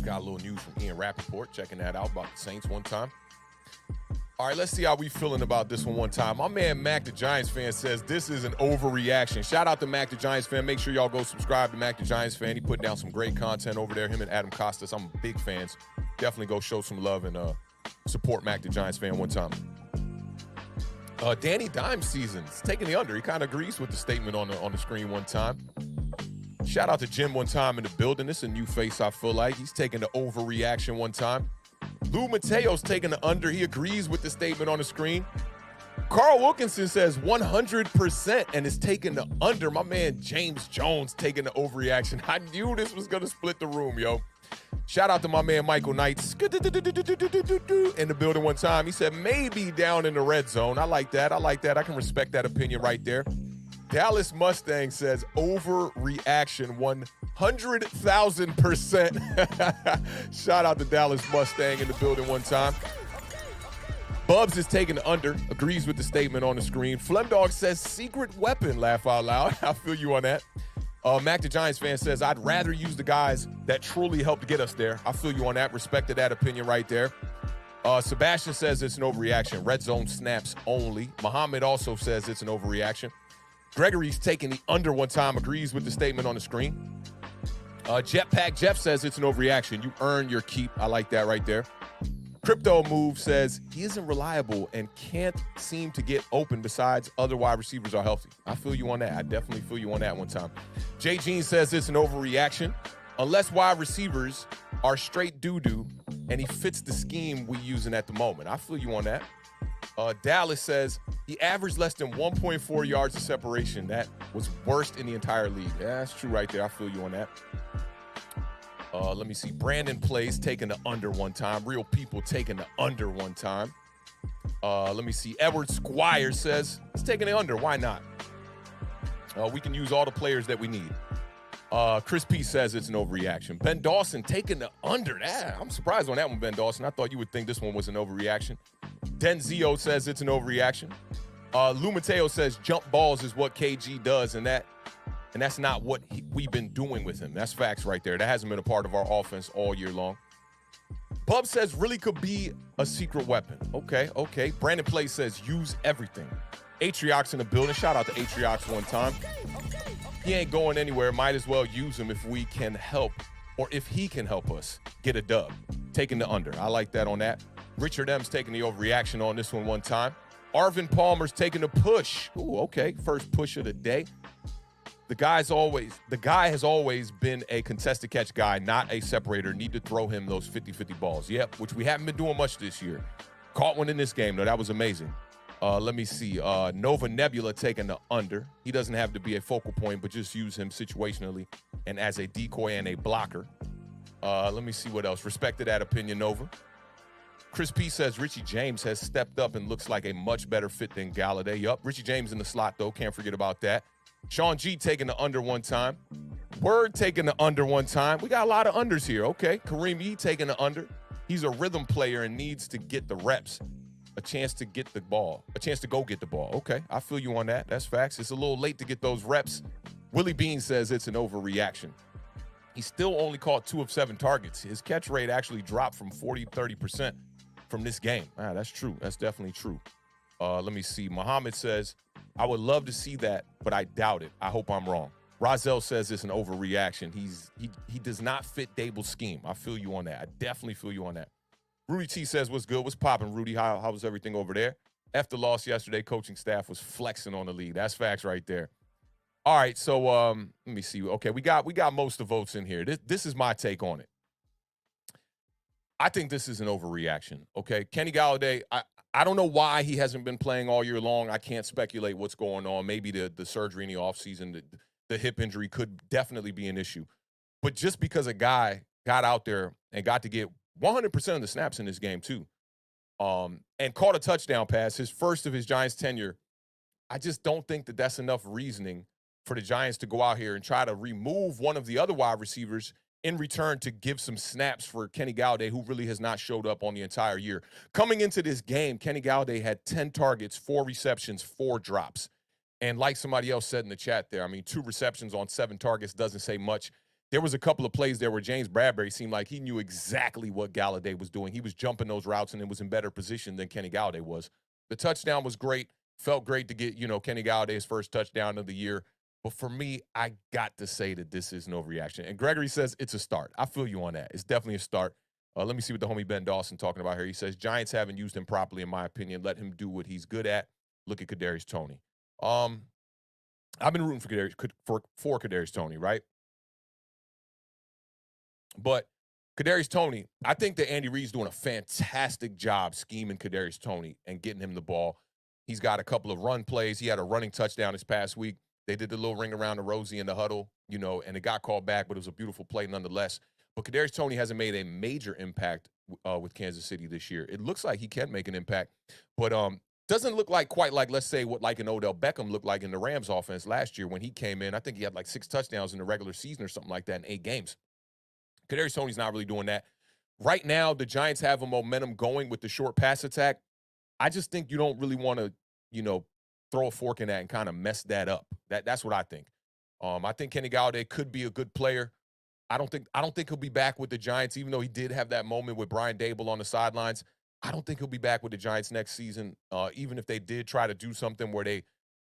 got a little news from Ian Rappaport, checking that out about the Saints one time. All right, let's see how we feeling about this one time. My man Mac the Giants fan says this is an overreaction. Shout out to Mac the Giants fan. Make sure y'all go subscribe to Mac the Giants fan. He putting down some great content over there, him and Adam Costas. I'm big fans. Definitely go show some love and support Mac the Giants fan one time. Danny Dime season's taking the under. He kind of agrees with the statement on the screen one time. Shout out to Jim one time in the building. This is a new face, I feel like. He's taking the overreaction one time. Lou Mateo's taking the under. He agrees with the statement on the screen. Carl Wilkinson says 100% and is taking the under. My man James Jones taking the overreaction. I knew this was going to split the room, yo. Shout out to my man Michael Knights in the building one time. He said maybe down in the red zone. I like that. I can respect that opinion right there. Dallas Mustang says overreaction 100,000%. Shout out to Dallas Mustang in the building one time. Bubs is taking the under, agrees with the statement on the screen. Flemdog says secret weapon, laugh out loud. I feel you on that. Mac the Giants fan says I'd rather use the guys that truly helped get us there. I feel you on that, respected that opinion right there. Sebastian says it's an overreaction. Red zone snaps only. Muhammad also says it's an overreaction. Gregory's taking the under one time, agrees with the statement on the screen. Jetpack Jeff says it's an overreaction. You earn your keep. I like that right there. Crypto Move says he isn't reliable and can't seem to get open besides other wide receivers are healthy. I feel you on that. I definitely feel you on that one time. J. Jean says it's an overreaction. Unless wide receivers are straight doo-doo and he fits the scheme we using at the moment. I feel you on that. Dallas says he averaged less than 1.4 yards of separation. That was worst in the entire league. Yeah, that's true right there. I feel you on that. Let me see. Brandon Plays taking the under one time. Real People taking the under one time. Let me see. Edward Squire says he's taking the under. Why not? We can use all the players that we need. Chris P says it's an overreaction. Ben Dawson taking the under. I'm surprised on that one, Ben Dawson. I thought you would think this one was an overreaction. Denzio says it's an overreaction. Lou Mateo says jump balls is what KG does, and that's not what we've been doing with him. That's facts right there. That hasn't been a part of our offense all year long. Bub says really could be a secret weapon. Okay. Brandon Play says use everything. Atriox in the building. Shout out to Atriox one time. He ain't going anywhere. Might as well use him if we can help, or if he can help us get a dub. Taking the under. I like that on that. Richard M's taking the overreaction on this one time. Arvin Palmer's taking the push. Ooh, okay. First push of the day. The guy has always been a contested catch guy, not a separator. Need to throw him those 50-50 balls. Yep, which we haven't been doing much this year. Caught one in this game, though. That was amazing. Let me see. Nova Nebula taking the under. He doesn't have to be a focal point, but just use him situationally and as a decoy and a blocker. Let me see what else. Respected that opinion, Nova. Chris P says Richie James has stepped up and looks like a much better fit than Golladay. Yup, Richie James in the slot, though. Can't forget about that. Sean G taking the under one time. Word taking the under one time. We got a lot of unders here. Okay. Kareem E taking the under. He's a rhythm player and needs to get the reps. A chance to get the ball. A chance to go get the ball. Okay. I feel you on that. That's facts. It's a little late to get those reps. Willie Bean says it's an overreaction. He still only caught 2 of 7 targets. His catch rate actually dropped from 30% from this game. That's true. That's definitely true. Let me see. Muhammad says, I would love to see that, but I doubt it. I hope I'm wrong. Rozelle says it's an overreaction. He does not fit Dable's scheme. I feel you on that. I definitely feel you on that. Rudy T says, what's good? What's popping, Rudy? How was everything over there? After loss yesterday, coaching staff was flexing on the league. That's facts right there. All right, so let me see. Okay, we got most of the votes in here. This is my take on it. I think this is an overreaction, okay? Kenny Golladay, I don't know why he hasn't been playing all year long. I can't speculate what's going on. Maybe the surgery in the offseason, the hip injury could definitely be an issue. But just because a guy got out there and got to get 100% of the snaps in this game too, and caught a touchdown pass, his first of his Giants tenure, I just don't think that that's enough reasoning for the Giants to go out here and try to remove one of the other wide receivers in return to give some snaps for Kenny Golladay, who really has not showed up on the entire year. Coming into this game, Kenny Golladay had 10 targets, 4 receptions, 4 drops. And like somebody else said in the chat there, I mean, 2 receptions on 7 targets doesn't say much. there was a couple of plays there where James Bradbury seemed like he knew exactly what Golladay was doing. He was jumping those routes and it was in better position than Kenny Golladay was. The touchdown was great. Felt great to get, Kenny Galladay's first touchdown of the year. But for me, I got to say that this is no overreaction. And Gregory says it's a start. I feel you on that. It's definitely a start. Let me see what the homie Ben Dawson talking about here. He says, Giants haven't used him properly, in my opinion. Let him do what he's good at. Look at Kadarius Toney. I've been rooting for Kadarius Toney, right? But Kadarius Toney, I think that Andy Reid's doing a fantastic job scheming Kadarius Toney and getting him the ball. He's got a couple of run plays. He had a running touchdown this past week. They did the little ring around the Rosie in the huddle, and it got called back, but it was a beautiful play nonetheless. But Kadarius Toney hasn't made a major impact with Kansas City this year. It looks like he can make an impact, but doesn't look like quite like, let's say, what like an Odell Beckham looked like in the Rams offense last year when he came in. I think he had like 6 touchdowns in the regular season or something like that in 8 games. Kadarius Toney's not really doing that. Right now, the Giants have a momentum going with the short pass attack. I just think you don't really want to, throw a fork in that and kind of mess that up. That's what I think. I think Kenny Golladay could be a good player. I don't think he'll be back with the Giants, even though he did have that moment with Brian Dable on the sidelines. I don't think he'll be back with the Giants next season, even if they did try to do something where they,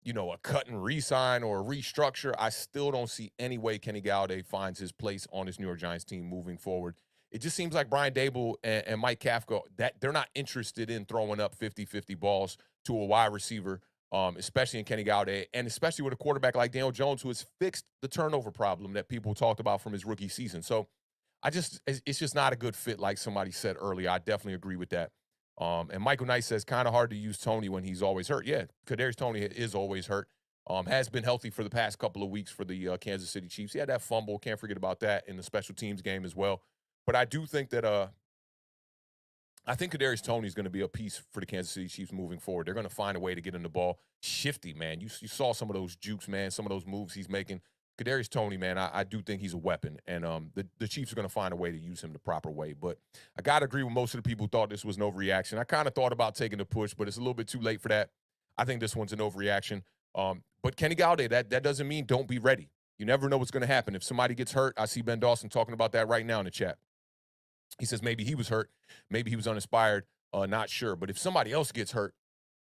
a cut and re-sign or a restructure. I still don't see any way Kenny Golladay finds his place on this New York Giants team moving forward. It just seems like Brian Dable and Mike Kafka, that they're not interested in throwing up 50-50 balls to a wide receiver, especially in Kenny Golladay, and especially with a quarterback like Daniel Jones, who has fixed the turnover problem that people talked about from his rookie season. So it's just not a good fit, like somebody said earlier. I definitely agree with that. And Michael Knight says, kind of hard to use Toney when he's always hurt. Yeah, Kadarius Toney is always hurt. Has been healthy for the past couple of weeks for the Kansas City Chiefs. He had that fumble. Can't forget about that in the special teams game as well. But I do think that I think Kadarius Toney is going to be a piece for the Kansas City Chiefs moving forward. They're going to find a way to get him the ball. Shifty, man. You saw some of those jukes, man, some of those moves he's making. Kadarius Toney, man, I do think he's a weapon, and the Chiefs are going to find a way to use him the proper way. But I got to agree with most of the people who thought this was an overreaction. I kind of thought about taking the push, but it's a little bit too late for that. I think this one's an overreaction. But Kenny Golladay, that doesn't mean don't be ready. You never know what's going to happen. If somebody gets hurt, I see Ben Dawson talking about that right now in the chat. He says maybe he was hurt, maybe he was uninspired, not sure. But if somebody else gets hurt,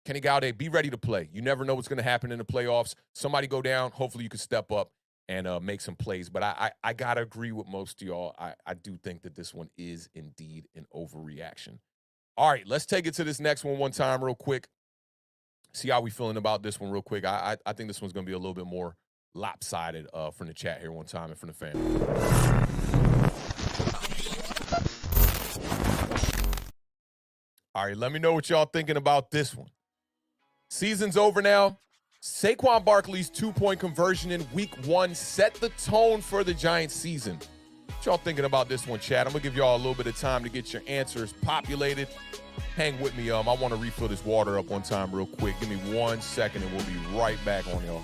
Kenny Golladay, be ready to play. You never know what's going to happen in the playoffs. Somebody go down, hopefully you can step up and make some plays. But I got to agree with most of y'all. I do think that this one is indeed an overreaction. All right, let's take it to this next one time real quick. See how we feeling about this one real quick. I think this one's going to be a little bit more lopsided from the chat here one time and from the family. All right, let me know what y'all thinking about this one. Season's over now. Saquon Barkley's 2-point conversion in week 1 set the tone for the Giants season. What y'all thinking about this one, chat? I'm going to give y'all a little bit of time to get your answers populated. Hang with me. I want to refill this water up one time real quick. Give me 1 second and we'll be right back on y'all.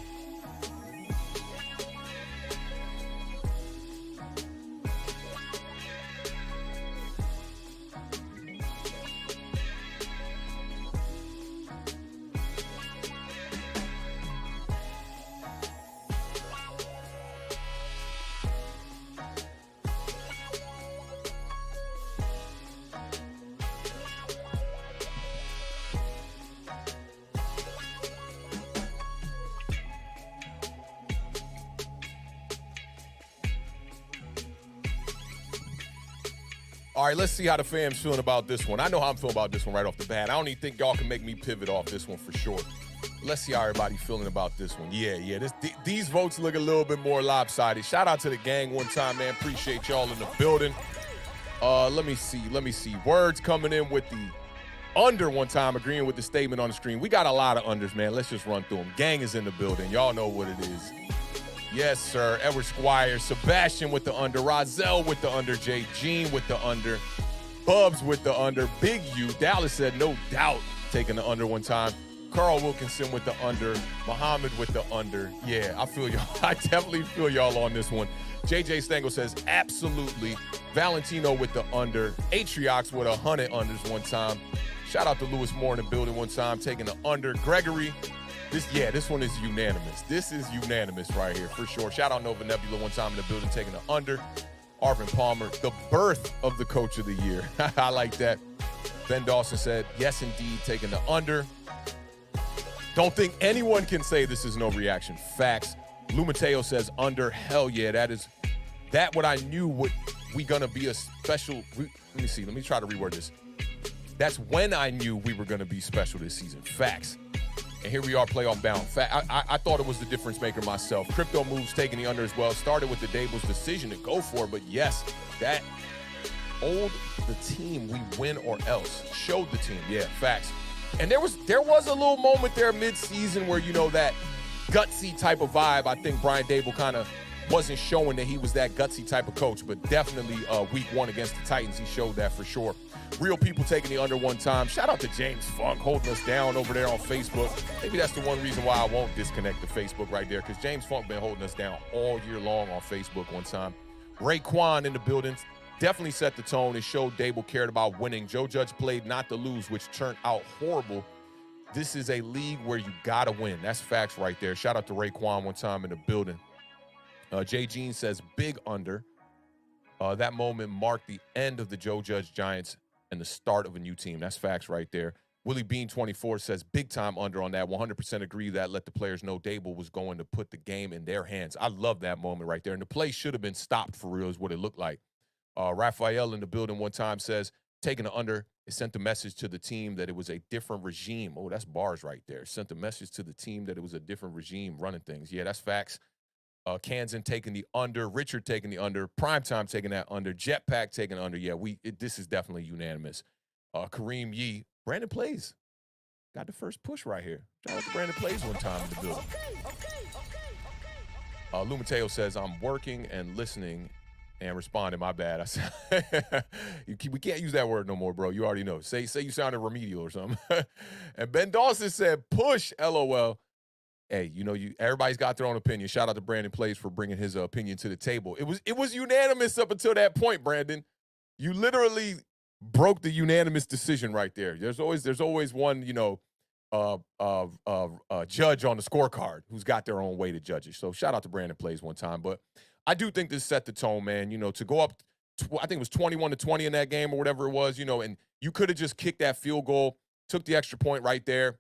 All right, let's see how the fam's feeling about this one. I know how I'm feeling about this one right off the bat. I don't even think y'all can make me pivot off this one for sure. Let's see how everybody's feeling about this one. Yeah. These votes look a little bit more lopsided. Shout out to the gang one time, man. Appreciate y'all in the building. Let me see. Words coming in with the under one time, agreeing with the statement on the screen. We got a lot of unders, man. Let's just run through them. Gang is in the building. Y'all know what it is. Yes, sir. Edward Squire, Sebastian with the under, Rozelle with the under, Jay Jean with the under, Bubs with the under, Big U. Dallas said no doubt taking the under one time. Carl Wilkinson with the under, Muhammad with the under. Yeah, I feel y'all. I definitely feel y'all on this one. JJ Stengel says absolutely. Valentino with the under. Atriox with 100 unders one time. Shout out to Lewis Moore in the building one time, taking the under. Gregory This one is unanimous. This is unanimous right here for sure. Shout out Nova Nebula one time in the building taking the under. Arvin Palmer, the birth of the coach of the year. I like that. Ben Dawson said, yes, indeed, taking the under. Don't think anyone can say this is no reaction. Facts. Lou Mateo says under. Hell yeah, that what I knew we gonna be a special. Let me see. Let me try to reword this. That's when I knew we were gonna be special this season. Facts. And here we are, playoff bound. I thought it was the difference maker myself. Crypto moves taking the under as well. Started with the Dable's decision to go for it, but yes, that old the team, we win or else. Showed the team, yeah, facts. And there was a little moment there mid-season where, that gutsy type of vibe. I think Brian Dable kind of wasn't showing that he was that gutsy type of coach, but definitely week one against the Titans, he showed that for sure. Real people taking the under one time. Shout out to James Funk holding us down over there on Facebook. Maybe that's the one reason why I won't disconnect the Facebook right there, because James Funk been holding us down all year long on Facebook one time. Raekwon in the building. Definitely set the tone. It showed Dable cared about winning. Joe Judge played not to lose, which turned out horrible. This is a league where you got to win. That's facts right there. Shout out to Raekwon one time in the building. Jay Jean says big under. That moment marked the end of the Joe Judge Giants and the start of a new team. That's facts right there. Willie Bean 24 says big time under on that. 100% agree that let the players know Dable was going to put the game in their hands. I love that moment right there. And the play should have been stopped for real is what it looked like. Raphael in the building one time says, taking the under, it sent the message to the team that it was a different regime. Oh, that's bars right there. Sent the message to the team that it was a different regime running things. Yeah, that's facts. Kansan taking the under. Richard taking the under. Primetime taking that under. Jetpack taking the under. Yeah, this is definitely unanimous. Kareem Yee. Brandon Plays. Got the first push right here. Shout out to Brandon Plays one time in the building. Lou Mateo says, I'm working and listening and responding. My bad. I said, we can't use that word no more, bro. You already know. Say you sounded remedial or something. And Ben Dawson said, push, LOL. Hey, everybody's got their own opinion. Shout out to Brandon Plays for bringing his opinion to the table. It was unanimous up until that point, Brandon. You literally broke the unanimous decision right there. There's always one, judge on the scorecard who's got their own way to judge it. So shout out to Brandon Plays one time. But I do think this set the tone, man. To go up, I think it was 21-20 in that game or whatever it was, and you could have just kicked that field goal, took the extra point right there.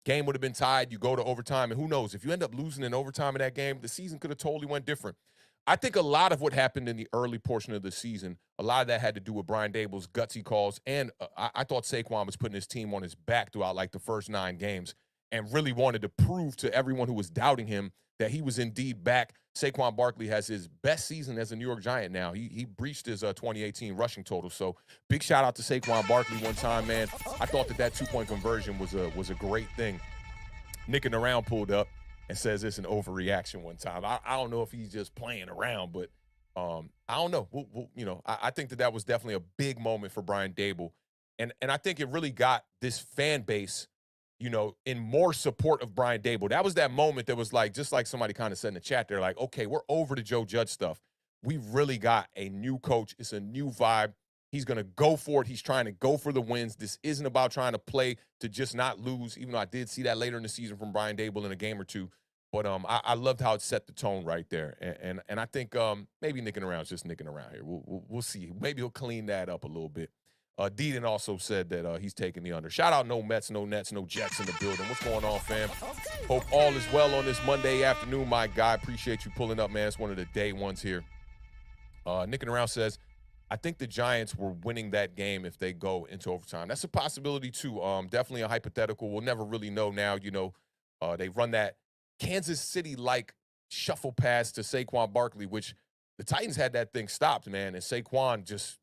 Game would have been tied. You go to overtime, and who knows? If you end up losing in overtime in that game, the season could have totally went different. I think a lot of what happened in the early portion of the season, a lot of that had to do with Brian Dable's gutsy calls, and I thought Saquon was putting his team on his back throughout like the first 9 games and really wanted to prove to everyone who was doubting him that he was indeed back. Saquon Barkley has his best season as a New York Giant now. He breached his 2018 rushing total. So big shout out to Saquon Barkley one time, man. I thought that 2-point conversion was a great thing. Nicking around pulled up and says it's an overreaction one time. I don't know if he's just playing around, but I don't know. I think that was definitely a big moment for Brian Dable. And I think it really got this fan base in more support of Brian Dable. That was that moment that was like, just like somebody kind of said in the chat, they're like, okay, we're over the Joe Judge stuff. We've really got a new coach. It's a new vibe. He's going to go for it. He's trying to go for the wins. This isn't about trying to play to just not lose, even though I did see that later in the season from Brian Dable in a game or two. But I loved how it set the tone right there. And I think maybe nicking around is just nicking around here. We'll see. Maybe he'll clean that up a little bit. Deedon also said that he's taking the under. Shout out no Mets, no Nets, no Jets in the building. What's going on, fam? Hope all is well on this Monday afternoon, my guy. Appreciate you pulling up, man. It's one of the day ones here. Nicking around says, I think the Giants were winning that game if they go into overtime. That's a possibility, too. Definitely a hypothetical. We'll never really know now. They run that Kansas City-like shuffle pass to Saquon Barkley, which the Titans had that thing stopped, man. And Saquon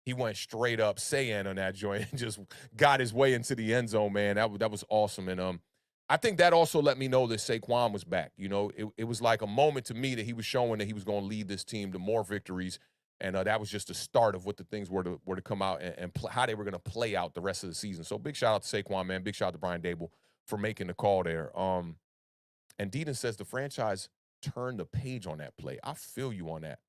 he went straight up saying on that joint and just got his way into the end zone, man. That was awesome. And I think that also let me know that Saquon was back. It was like a moment to me that he was showing that he was going to lead this team to more victories. And that was just the start of what the things were to come out and how they were going to play out the rest of the season. So big shout out to Saquon, man. Big shout out to Brian Dable for making the call there. And Deedon says the franchise turned the page on that play. I feel you on that.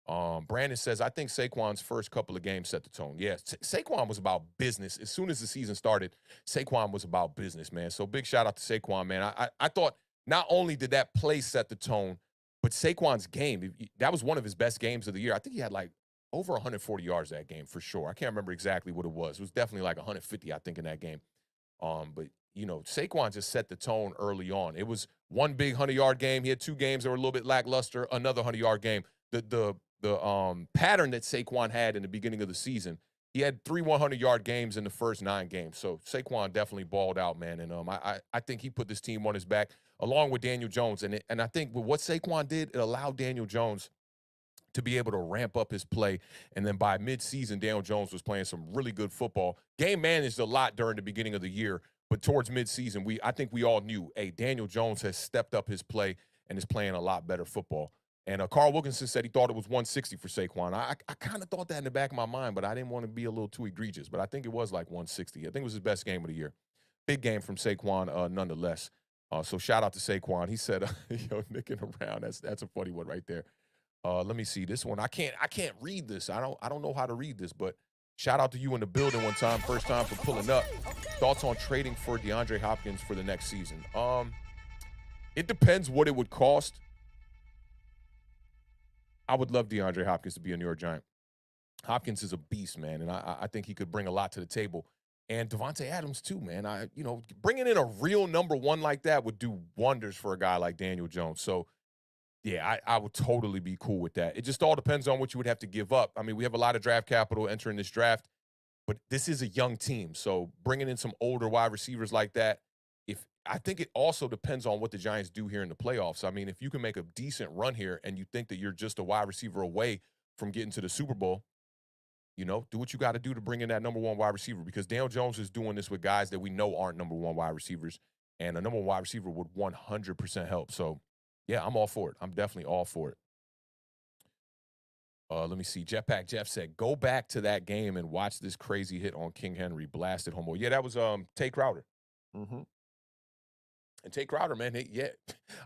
Brandon says, I think Saquon's first couple of games set the tone. Yeah, Saquon was about business. As soon as the season started, Saquon was about business, man. So big shout out to Saquon, man. I thought not only did that play set the tone, but Saquon's game, that was one of his best games of the year. I think he had like over 140 yards that game for sure. I can't remember exactly what it was. It was definitely like 150, I think, in that game. But, you know, Saquon just set the tone early on. It was one big 100-yard game. He had 2 games that were a little bit lackluster, another 100-yard game. The pattern that Saquon had in the beginning of the season, he had 3 100-yard games in the first 9 games. So Saquon definitely balled out, man. And I think he put this team on his back along with Daniel Jones. And I think with what Saquon did, it allowed Daniel Jones to be able to ramp up his play. And then by midseason, Daniel Jones was playing some really good football. Game managed a lot during the beginning of the year, but towards midseason, I think we all knew, hey, Daniel Jones has stepped up his play and is playing a lot better football. And Carl Wilkinson said he thought it was 160 for Saquon. I kind of thought that in the back of my mind, but I didn't want to be a little too egregious. But I think it was like 160. I think it was his best game of the year. Big game from Saquon, nonetheless. So shout out to Saquon. He said, "Yo, nicking around." That's a funny one right there. Let me see this one. I can't read this. I don't know how to read this, but shout out to you in the building one time. First time for pulling up. Thoughts on trading for DeAndre Hopkins for the next season? It depends what it would cost. I would love DeAndre Hopkins to be a New York Giant. Hopkins is a beast, man, and I think he could bring a lot to the table. And Devontae Adams too, man. Bringing in a real number one like that would do wonders for a guy like Daniel Jones. So, yeah, I would totally be cool with that. It just all depends on what you would have to give up. I mean, we have a lot of draft capital entering this draft, but this is a young team. So bringing in some older wide receivers like that, I think it also depends on what the Giants do here in the playoffs. I mean, if you can make a decent run here and you think that you're just a wide receiver away from getting to the Super Bowl, do what you got to do to bring in that number one wide receiver, because Daniel Jones is doing this with guys that we know aren't number one wide receivers, and a number one wide receiver would 100% help. So, yeah, I'm all for it. I'm definitely all for it. Let me see. Jetpack Jeff said, go back to that game and watch this crazy hit on King Henry. Blasted homeboy. Yeah, that was Tay Crowder. Mm-hmm. And Tay Crowder, man,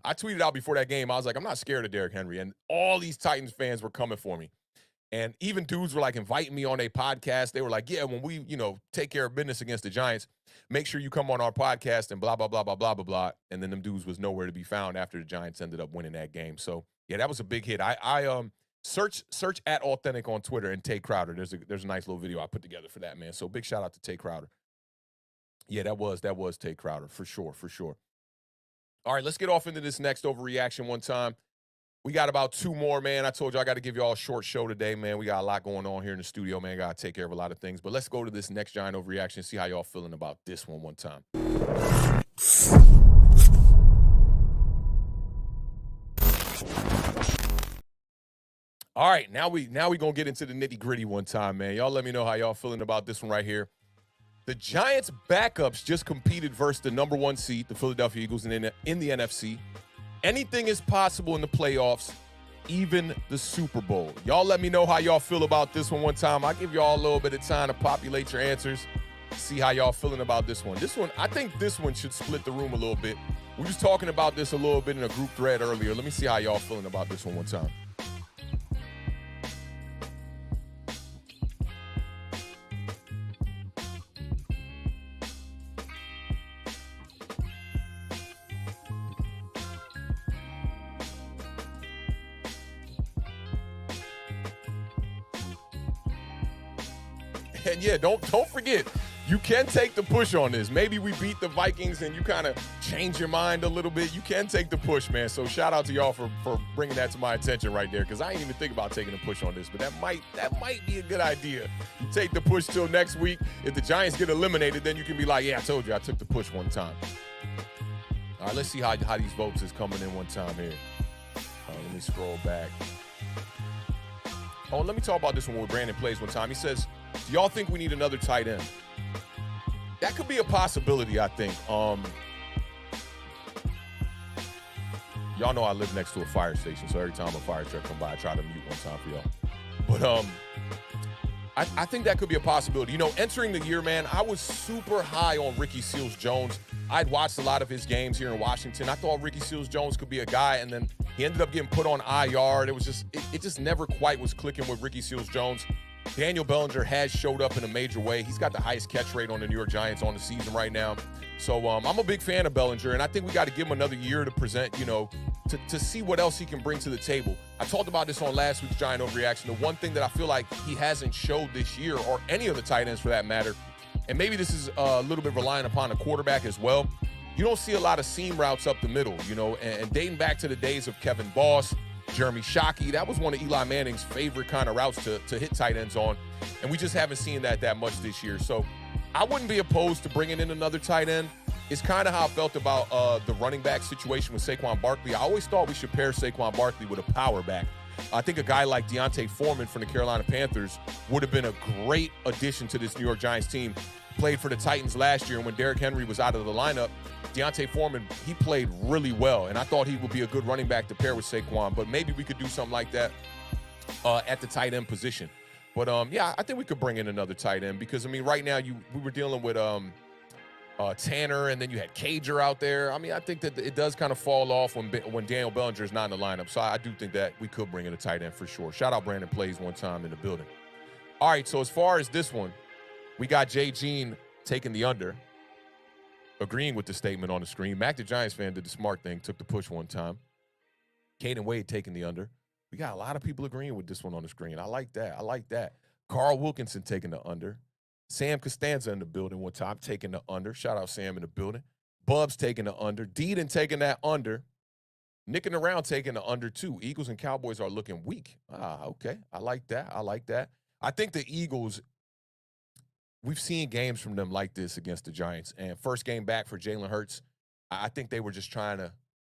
I tweeted out before that game. I was like, I'm not scared of Derrick Henry. And all these Titans fans were coming for me. And even dudes were like inviting me on a podcast. They were like, yeah, when we, take care of business against the Giants, make sure you come on our podcast and blah, blah, blah, blah, blah, blah, blah. And then them dudes was nowhere to be found after the Giants ended up winning that game. So, yeah, that was a big hit. I search at Awthentik on Twitter and Tay Crowder. There's a nice little video I put together for that, man. So big shout out to Tay Crowder. Yeah, that was Tay Crowder for sure. All right, let's get off into this next overreaction one time. We got about 2 more, man. I told you I got to give you all a short show today, man. We got a lot going on here in the studio, man. Got to take care of a lot of things. But let's go to this next giant overreaction and see how y'all feeling about this one time. All right, now we going to get into the nitty-gritty one time, man. Y'all let me know how y'all feeling about this one right here. The Giants' backups just competed versus the number 1 seed, the Philadelphia Eagles, in the NFC. Anything is possible in the playoffs, even the Super Bowl. Y'all let me know how y'all feel about this one time. I'll give y'all a little bit of time to populate your answers, see how y'all feeling about this one. I think this one should split the room a little bit. We was talking about this a little bit in a group thread earlier. Let me see how y'all feeling about this one time. And yeah, don't forget, you can take the push on this. Maybe we beat the Vikings and you kind of change your mind a little bit. You can take the push, man. So shout out to y'all for bringing that to my attention right there, because I ain't even think about taking a push on this, but that might be a good idea. You take the push till next week. If the Giants get eliminated, then you can be like, yeah, I told you I took the push one time. All right, let's see how these votes is coming in one time here. Let me scroll back. Oh, let me talk about this one where Brandon plays one time. He says, do y'all think we need another tight end? That could be a possibility, I think. Y'all know I live next to a fire station, so every time a fire truck comes by, I try to mute one time for y'all. But I think that could be a possibility. Entering the year, man, I was super high on Ricky Seals-Jones. I'd watched a lot of his games here in Washington. I thought Ricky Seals-Jones could be a guy, and then He ended up getting put on IR. It just never quite was clicking with Ricky Seals-Jones. Daniel Bellinger has showed up in a major way. He's got the highest catch rate on the New York Giants on the season right now. So I'm a big fan of Bellinger, and I think we got to give him another year to present, to see what else he can bring to the table. I talked about this on last week's Giant Overreaction. The one thing that I feel like he hasn't showed this year, or any of the tight ends for that matter, and maybe this is a little bit relying upon the quarterback as well, you don't see a lot of seam routes up the middle, and dating back to the days of Kevin Boss, Jeremy Shockey, that was one of Eli Manning's favorite kind of routes to hit tight ends on, and we just haven't seen that much this year. So I wouldn't be opposed to bringing in another tight end. It's kind of how I felt about the running back situation with Saquon Barkley. I always thought we should pair Saquon Barkley with a power back. I think a guy like Deontay Foreman from the Carolina Panthers would have been a great addition to this New York Giants team. Played for the Titans last year, and when Derrick Henry was out of the lineup, Deontay Foreman, he played really well, and I thought he would be a good running back to pair with Saquon, but maybe we could do something like that at the tight end position. But, yeah, I think we could bring in another tight end because, right now we were dealing with Tanner, and then you had Cager out there. I think that it does kind of fall off when Daniel Bellinger is not in the lineup, so I do think that we could bring in a tight end for sure. Shout out Brandon Plays one time in the building. All right, so as far as this one, we got Jay Jean taking the under, agreeing with the statement on the screen. Mac the Giants fan did the smart thing, took the push one time. Caden Wade taking the under. We got a lot of people agreeing with this one on the screen. I like that. Carl Wilkinson taking the under. Sam Costanza in the building one time, taking the under. Shout out Sam in the building. Bubs taking the under. Deedon taking that under. Nicking around taking the under too. Eagles and Cowboys are looking weak. Okay. I like that. I think the Eagles, we've seen games from them like this against the Giants. And first game back for Jalen Hurts, I think they were just trying to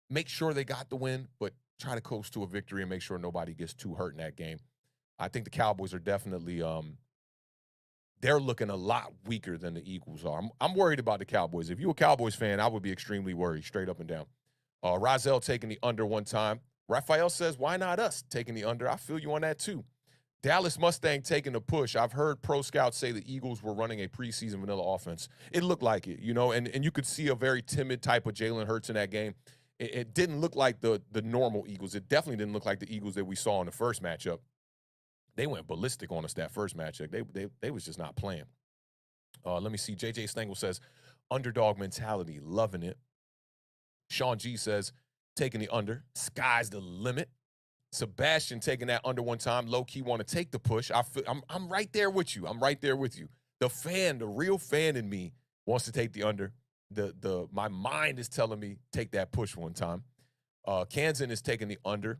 make sure they got the win, but try to coast to a victory and make sure nobody gets too hurt in that game. I think the Cowboys are definitely they're looking a lot weaker than the Eagles are. I'm worried about the Cowboys. If you're a Cowboys fan, I would be extremely worried, straight up and down. Rozelle taking the under one time. Raphael says, why not us taking the under? I feel you on that too. Dallas Mustang taking the push. I've heard pro scouts say the Eagles were running a preseason vanilla offense. It looked like it, and you could see a very timid type of Jalen Hurts in that game. It didn't look like the normal Eagles. It definitely didn't look like the Eagles that we saw in the first matchup. They went ballistic on us that first matchup. They was just not playing. Let me see. JJ Stengel says, underdog mentality, loving it. Sean G says, taking the under. Sky's the limit. Sebastian taking that under one time. Low-key want to take the push. I'm right there with you. The real fan in me wants to take the under. My mind is telling me take that push one time. Kansan is taking the under.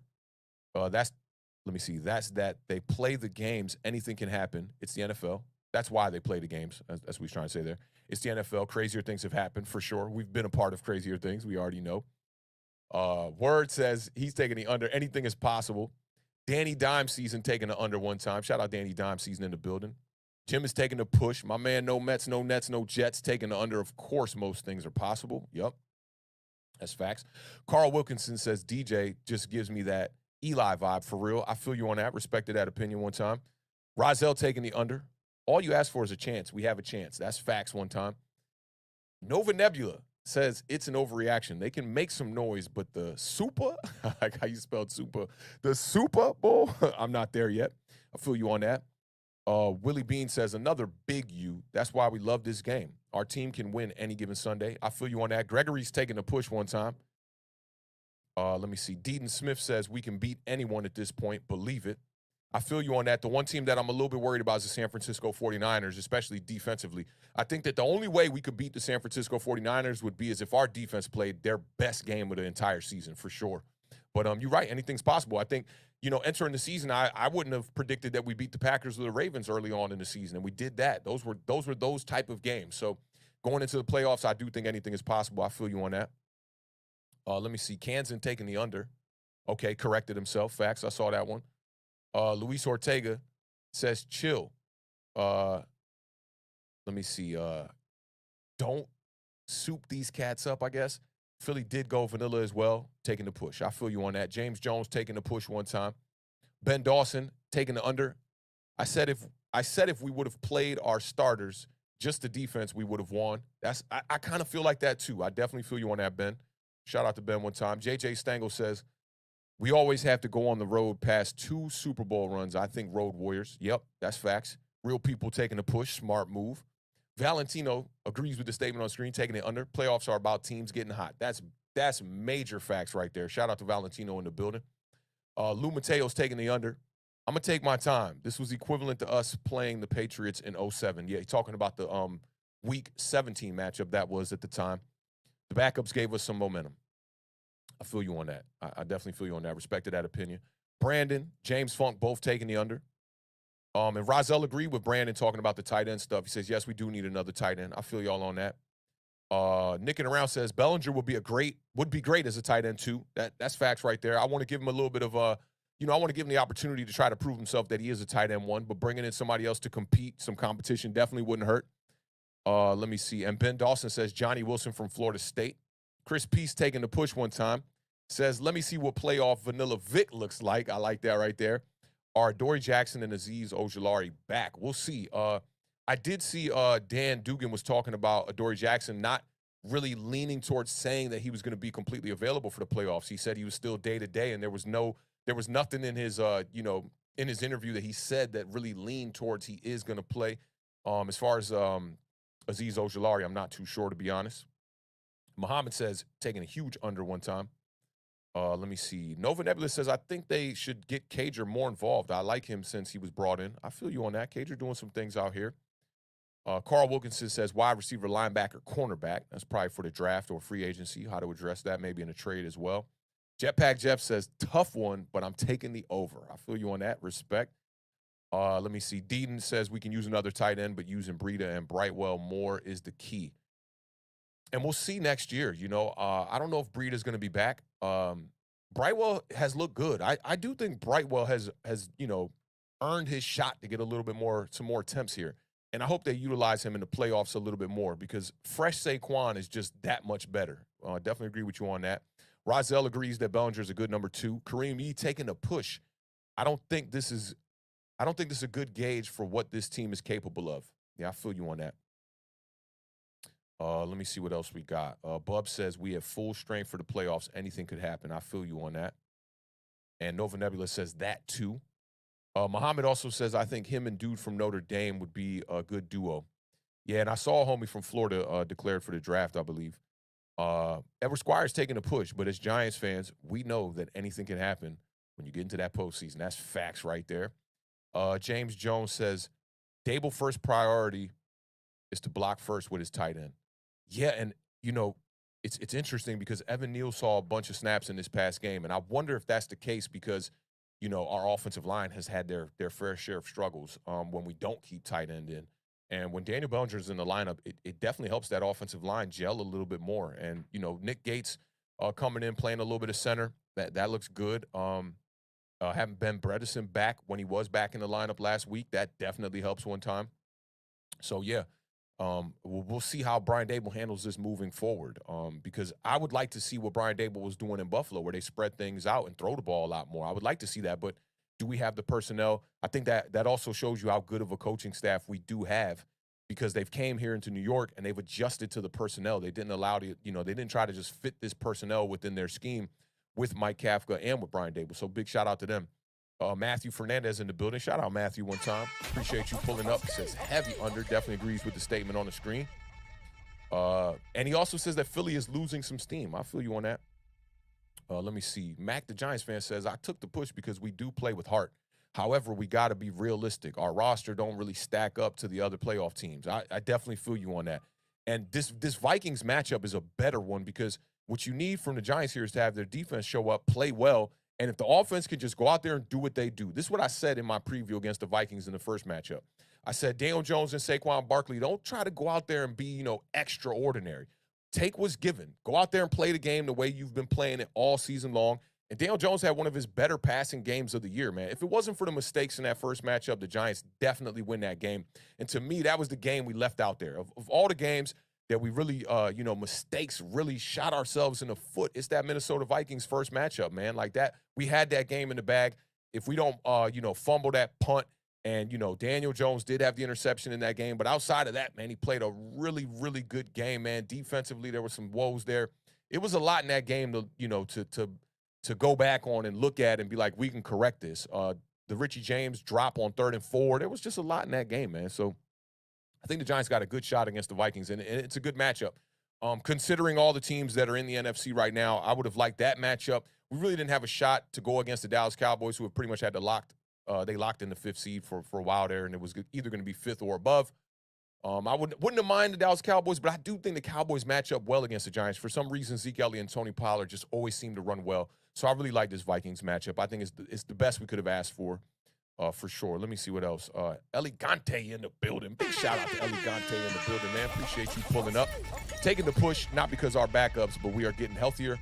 Let me see. That's that. They play the games. Anything can happen. It's the NFL. That's why they play the games. That's what he's trying to say there. It's the NFL. Crazier things have happened for sure. We've been a part of crazier things. We already know. Word says he's taking the under. Anything is possible. Danny Dime season taking the under one time. Shout out Danny Dime season in the building. Jim is taking the push. My man, no Mets, no Nets, no Jets, taking the under. Of course, most things are possible. Yup. That's facts. Carl Wilkinson says DJ just gives me that Eli vibe for real. I feel you on that. Respected that opinion one time. Rozelle taking the under. All you ask for is a chance. We have a chance. That's facts one time. Nova Nebula says it's an overreaction. They can make some noise, but the super, like how you spelled super, the Super Bowl, I'm not there yet. I feel you on that. Willie Bean says another big U. That's why we love this game. Our team can win any given Sunday. I feel you on that. Gregory's taking the push one time. Let me see. Deaton Smith says we can beat anyone at this point. Believe it. I feel you on that. The one team that I'm a little bit worried about is the San Francisco 49ers, especially defensively. I think that the only way we could beat the San Francisco 49ers would be as if our defense played their best game of the entire season, for sure. But you're right. Anything's possible. I think, entering the season, I wouldn't have predicted that we beat the Packers or the Ravens early on in the season, and we did that. Those were those type of games. So going into the playoffs, I do think anything is possible. I feel you on that. Let me see. Kansan taking the under. Okay, corrected himself. Facts. I saw that one. Luis Ortega says chill. Let me see. Don't soup these cats up, I guess. Philly did go vanilla as well, taking the push. I feel you on that. James Jones taking the push one time. Ben Dawson taking the under. I said if we would have played our starters, just the defense, we would have won. I kind of feel like that too. I definitely feel you on that, Ben. Shout out to Ben one time. JJ Stengel says, We always have to go on the road past 2 Super Bowl runs. I think road warriors. Yep, that's facts. Real people taking the push. Smart move. Valentino agrees with the statement on screen, taking it under. Playoffs are about teams getting hot. That's major facts right there. Shout out to Valentino in the building. Lou Mateo's taking the under. I'm going to take my time. This was equivalent to us playing the Patriots in 07. Yeah, talking about the Week 17 matchup that was at the time. The backups gave us some momentum. I feel you on that. I definitely feel you on that. Respected that opinion. Brandon, James Funk, both taking the under. And Rozelle agreed with Brandon talking about the tight end stuff. He says, yes, we do need another tight end. I feel y'all on that. Nicking around says Bellinger would be great as a tight end too. That's facts right there. I want to give him a little bit of I want to give him the opportunity to try to prove himself that he is a tight end one, but bringing in somebody else to compete, some competition definitely wouldn't hurt. Let me see. And Ben Dawson says Johnny Wilson from Florida State. Chris Peace taking the push one time. Says, let me see what playoff Vanilla Vic looks like. I like that right there. Are Dory Jackson and Azeez Ojulari back? We'll see. I did see Dan Dugan was talking about Adoree Jackson not really leaning towards saying that he was going to be completely available for the playoffs. He said he was still day-to-day, and there was nothing in his, in his interview that he said that really leaned towards he is going to play. As far as Azeez Ojulari, I'm not too sure, to be honest. Muhammad says, taking a huge under one time. Let me see. Nova Nebula says, I think they should get Cager more involved. I like him since he was brought in. I feel you on that. Cager doing some things out here. Carl Wilkinson says, wide receiver, linebacker, cornerback. That's probably for the draft or free agency, how to address that, maybe in a trade as well. Jetpack Jeff says, tough one, but I'm taking the over. I feel you on that. Respect. Let me see. Deedon says we can use another tight end, but using Breida and Brightwell more is the key. And we'll see next year. I don't know if Breida is going to be back. Brightwell has looked good. I do think Brightwell has earned his shot to get a little bit more, some more attempts here. And I hope they utilize him in the playoffs a little bit more because fresh Saquon is just that much better. Definitely agree with you on that. Rozelle agrees that Bellinger is a good number 2. Kareem E taking a push. I don't think this is a good gauge for what this team is capable of. Yeah, I feel you on that. Let me see what else we got. Bub says we have full strength for the playoffs. Anything could happen. I feel you on that. And Nova Nebula says that too. Muhammad also says, I think him and dude from Notre Dame would be a good duo. Yeah, and I saw a homie from Florida declared for the draft, I believe. Edward Squire's taking a push, but as Giants fans, we know that anything can happen when you get into that postseason. That's facts right there. James Jones says, Dable first priority is to block first with his tight end. Yeah, and, it's interesting because Evan Neal saw a bunch of snaps in this past game, and I wonder if that's the case because, our offensive line has had their fair share of struggles when we don't keep tight end in. And when Daniel Bellinger is in the lineup, it definitely helps that offensive line gel a little bit more. And, Nick Gates coming in, playing a little bit of center, that looks good. Having Ben Bredesen back when he was back in the lineup last week, that definitely helps one time. So, yeah. We'll see how Brian Dable handles this moving forward because I would like to see what Brian Dable was doing in Buffalo where they spread things out and throw the ball a lot more. I would like to see that, but do we have the personnel? I think that also shows you how good of a coaching staff we do have because they've came here into New York and they've adjusted to the personnel. They didn't they didn't try to just fit this personnel within their scheme with Mike Kafka and with Brian Dable. So big shout out to them. Matthew Fernandez in the building. Shout out Matthew one time. Appreciate you pulling up. He says heavy under. Definitely agrees with the statement on the screen. And he also says that Philly is losing some steam. I feel you on that. Let me see. Mac, the Giants fan, says, I took the push because we do play with heart. However, we got to be realistic. Our roster don't really stack up to the other playoff teams. I definitely feel you on that. And this Vikings matchup is a better one because what you need from the Giants here is to have their defense show up, play well, and if the offense can just go out there and do what they do. This is what I said in my preview against the Vikings in the first matchup. I said, Daniel Jones and Saquon Barkley, don't try to go out there and be, extraordinary. Take what's given. Go out there and play the game the way you've been playing it all season long. And Daniel Jones had one of his better passing games of the year, man. If it wasn't for the mistakes in that first matchup, the Giants definitely win that game. And to me, that was the game we left out there. Of all the games that we really, mistakes really shot ourselves in the foot, it's that Minnesota Vikings first matchup, man. Like that, we had that game in the bag. If we don't, fumble that punt, and, Daniel Jones did have the interception in that game. But outside of that, man, he played a really, really good game, man. Defensively, there were some woes there. It was a lot in that game to to go back on and look at and be like, we can correct this. The Richie James drop on 3rd and 4, there was just a lot in that game, man. So I think the Giants got a good shot against the Vikings, and it's a good matchup. Considering all the teams that are in the NFC right now, I would have liked that matchup. We really didn't have a shot to go against the Dallas Cowboys, who have pretty much had they locked in the 5th seed for a while there, and it was either going to be 5th or above. I wouldn't have minded the Dallas Cowboys, but I do think the Cowboys match up well against the Giants. For some reason, Zeke Elliott and Tony Pollard just always seem to run well. So I really like this Vikings matchup. I think it's the best we could have asked for sure. Let me see what else. Elegante in the building. Big shout out to Elegante in the building, man. Appreciate you pulling up. Taking the push, not because our backups, but we are getting healthier,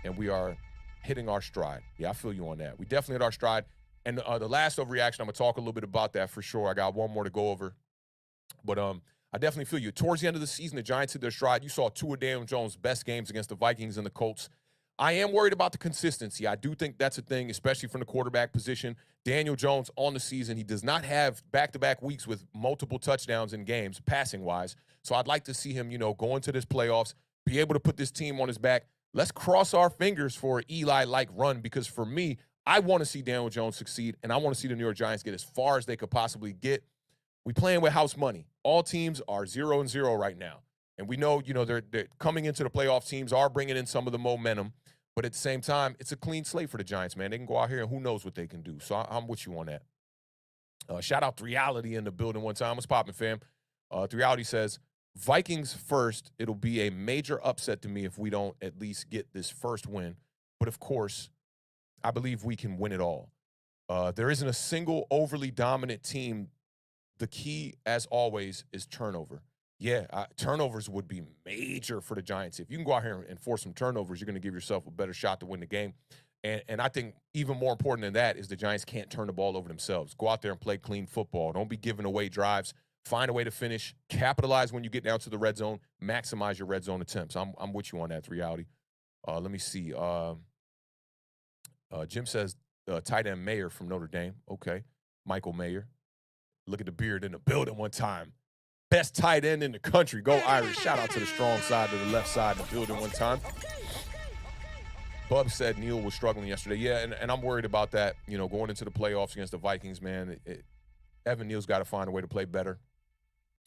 and we are hitting our stride. Yeah, I feel you on that. We definitely hit our stride. And the last overreaction, I'm going to talk a little bit about that for sure. I got one more to go over. But I definitely feel you. Towards the end of the season, the Giants hit their stride. You saw two of Daniel Jones' best games against the Vikings and the Colts. I am worried about the consistency. I do think that's a thing, especially from the quarterback position. Daniel Jones on the season, he does not have back-to-back weeks with multiple touchdowns in games, passing-wise. So I'd like to see him, go into this playoffs, be able to put this team on his back. Let's cross our fingers for an Eli-like run, because for me, I want to see Daniel Jones succeed, and I want to see the New York Giants get as far as they could possibly get. We playing with house money. All teams are 0-0 right now. And we know, they're coming into the playoff, teams are bringing in some of the momentum. But at the same time, it's a clean slate for the Giants, man. They can go out here and who knows what they can do. So I'm with you on that. Shout out to Reality in the building one time. What's popping, fam? Reality says, Vikings first. It'll be a major upset to me if we don't at least get this first win. But, of course, I believe we can win it all. There isn't a single overly dominant team. The key, as always, is turnover. Yeah, turnovers would be major for the Giants. If you can go out here and force some turnovers, you're going to give yourself a better shot to win the game. And I think even more important than that is the Giants can't turn the ball over themselves. Go out there and play clean football. Don't be giving away drives. Find a way to finish. Capitalize when you get down to the red zone. Maximize your red zone attempts. I'm with you on that, Reality. Let me see. Jim says tight end Mayer from Notre Dame. Okay. Michael Mayer. Look at the beard in the building one time. Best tight end in the country. Go Irish. Shout out to the strong side, to the left side of the building one time. Bub said Neal was struggling yesterday. Yeah, and I'm worried about that, going into the playoffs against the Vikings, man. Evan Neal's got to find a way to play better.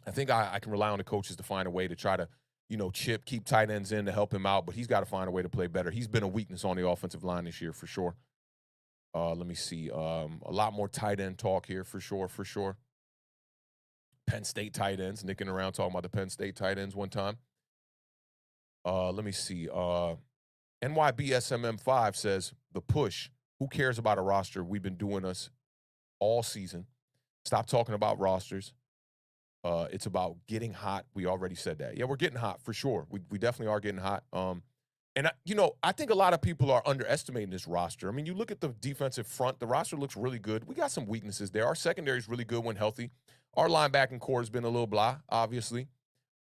I think I can rely on the coaches to find a way to try to, keep tight ends in to help him out, but he's got to find a way to play better. He's been a weakness on the offensive line this year for sure. Let me see. A lot more tight end talk here for sure. Penn State tight ends, nicking around talking about the Penn State tight ends one time. Let me see. NYBSMM5 says, the push. Who cares about a roster? We've been doing us all season. Stop talking about rosters. It's about getting hot. We already said that. Yeah, we're getting hot for sure. We definitely are getting hot. And, I think a lot of people are underestimating this roster. I mean, you look at the defensive front, the roster looks really good. We got some weaknesses there. Our secondary is really good when healthy. Our linebacking core has been a little blah, obviously.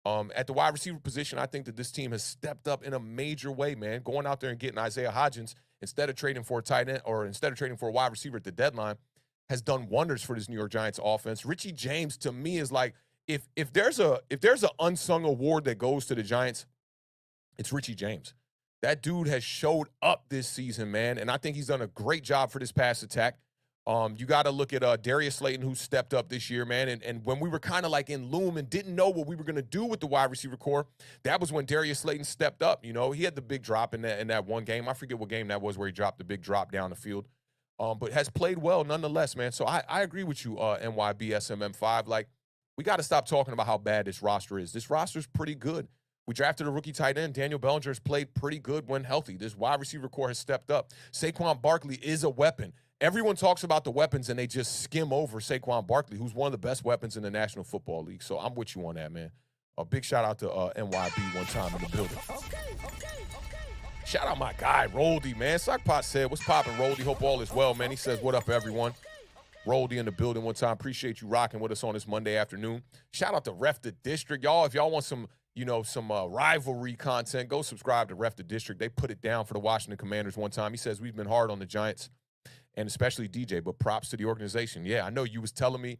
At the wide receiver position, I think that this team has stepped up in a major way, man. Going out there and getting Isaiah Hodgins instead of trading for a tight end or instead of trading for a wide receiver at the deadline has done wonders for this New York Giants offense. Richie James, to me, is like, if there's an unsung award that goes to the Giants, it's Richie James. That dude has showed up this season, man, and I think he's done a great job for this pass attack. You got to look at Darius Slayton, who stepped up this year, man. And when we were kind of like in loom and didn't know what we were going to do with the wide receiver core, that was when Darius Slayton stepped up. He had the big drop in that one game. I forget what game that was where he dropped the big drop down the field. But has played well nonetheless, man. So I agree with you, NYBSMM5. Like, we got to stop talking about how bad this roster is. This roster is pretty good. We drafted a rookie tight end. Daniel Bellinger has played pretty good when healthy. This wide receiver core has stepped up. Saquon Barkley is a weapon. Everyone talks about the weapons, and they just skim over Saquon Barkley, who's one of the best weapons in the National Football League. So I'm with you on that, man. A big shout-out to NYB one time in the building. Shout out my guy, Roldy, man. Sockpot said, what's poppin', Roldy? Hope all is well, man. He says, what up, everyone? Roldy in the building one time. Appreciate you rocking with us on this Monday afternoon. Shout out to Ref the District. Y'all, if y'all want some rivalry content, go subscribe to Ref the District. They put it down for the Washington Commanders one time. He says, we've been hard on the Giants, and especially DJ, but props to the organization. Yeah, I know you was telling me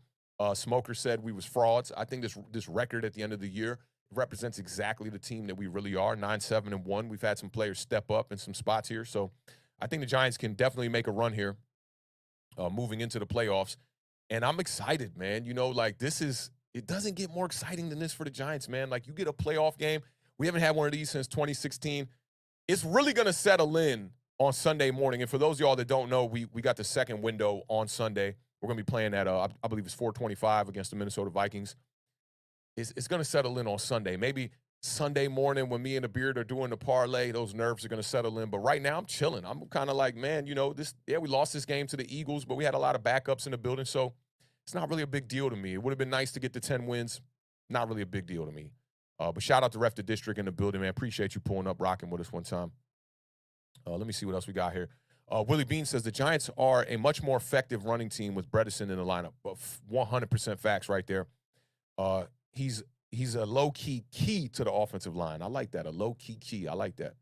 Smoker said we was frauds. I think this record at the end of the year represents exactly the team that we really are, 9-7-1. We've had some players step up in some spots here, so I think the Giants can definitely make a run here moving into the playoffs. And I'm excited, man. You know, like it doesn't get more exciting than this for the Giants, man. Like you get a playoff game. We haven't had one of these since 2016. It's really going to settle in on Sunday morning. And for those of y'all that don't know, we got the second window on Sunday. We're going to be playing at, I believe it's 4:25 against the Minnesota Vikings. It's going to settle in on Sunday. Maybe Sunday morning when me and the Beard are doing the parlay, those nerves are going to settle in. But right now, I'm chilling. I'm kind of like, man, you know, we lost this game to the Eagles, but we had a lot of backups in the building. So it's not really a big deal to me. It would have been nice to get the 10 wins. Not really a big deal to me. But shout out to Ref the District in the building, man. Appreciate you pulling up, rocking with us one time. Let me see what else we got here. Willie Bean says the Giants are a much more effective running team with Bredesen in the lineup. 100% facts right there. He's a low-key key to the offensive line. I like that. A low-key key. I like that.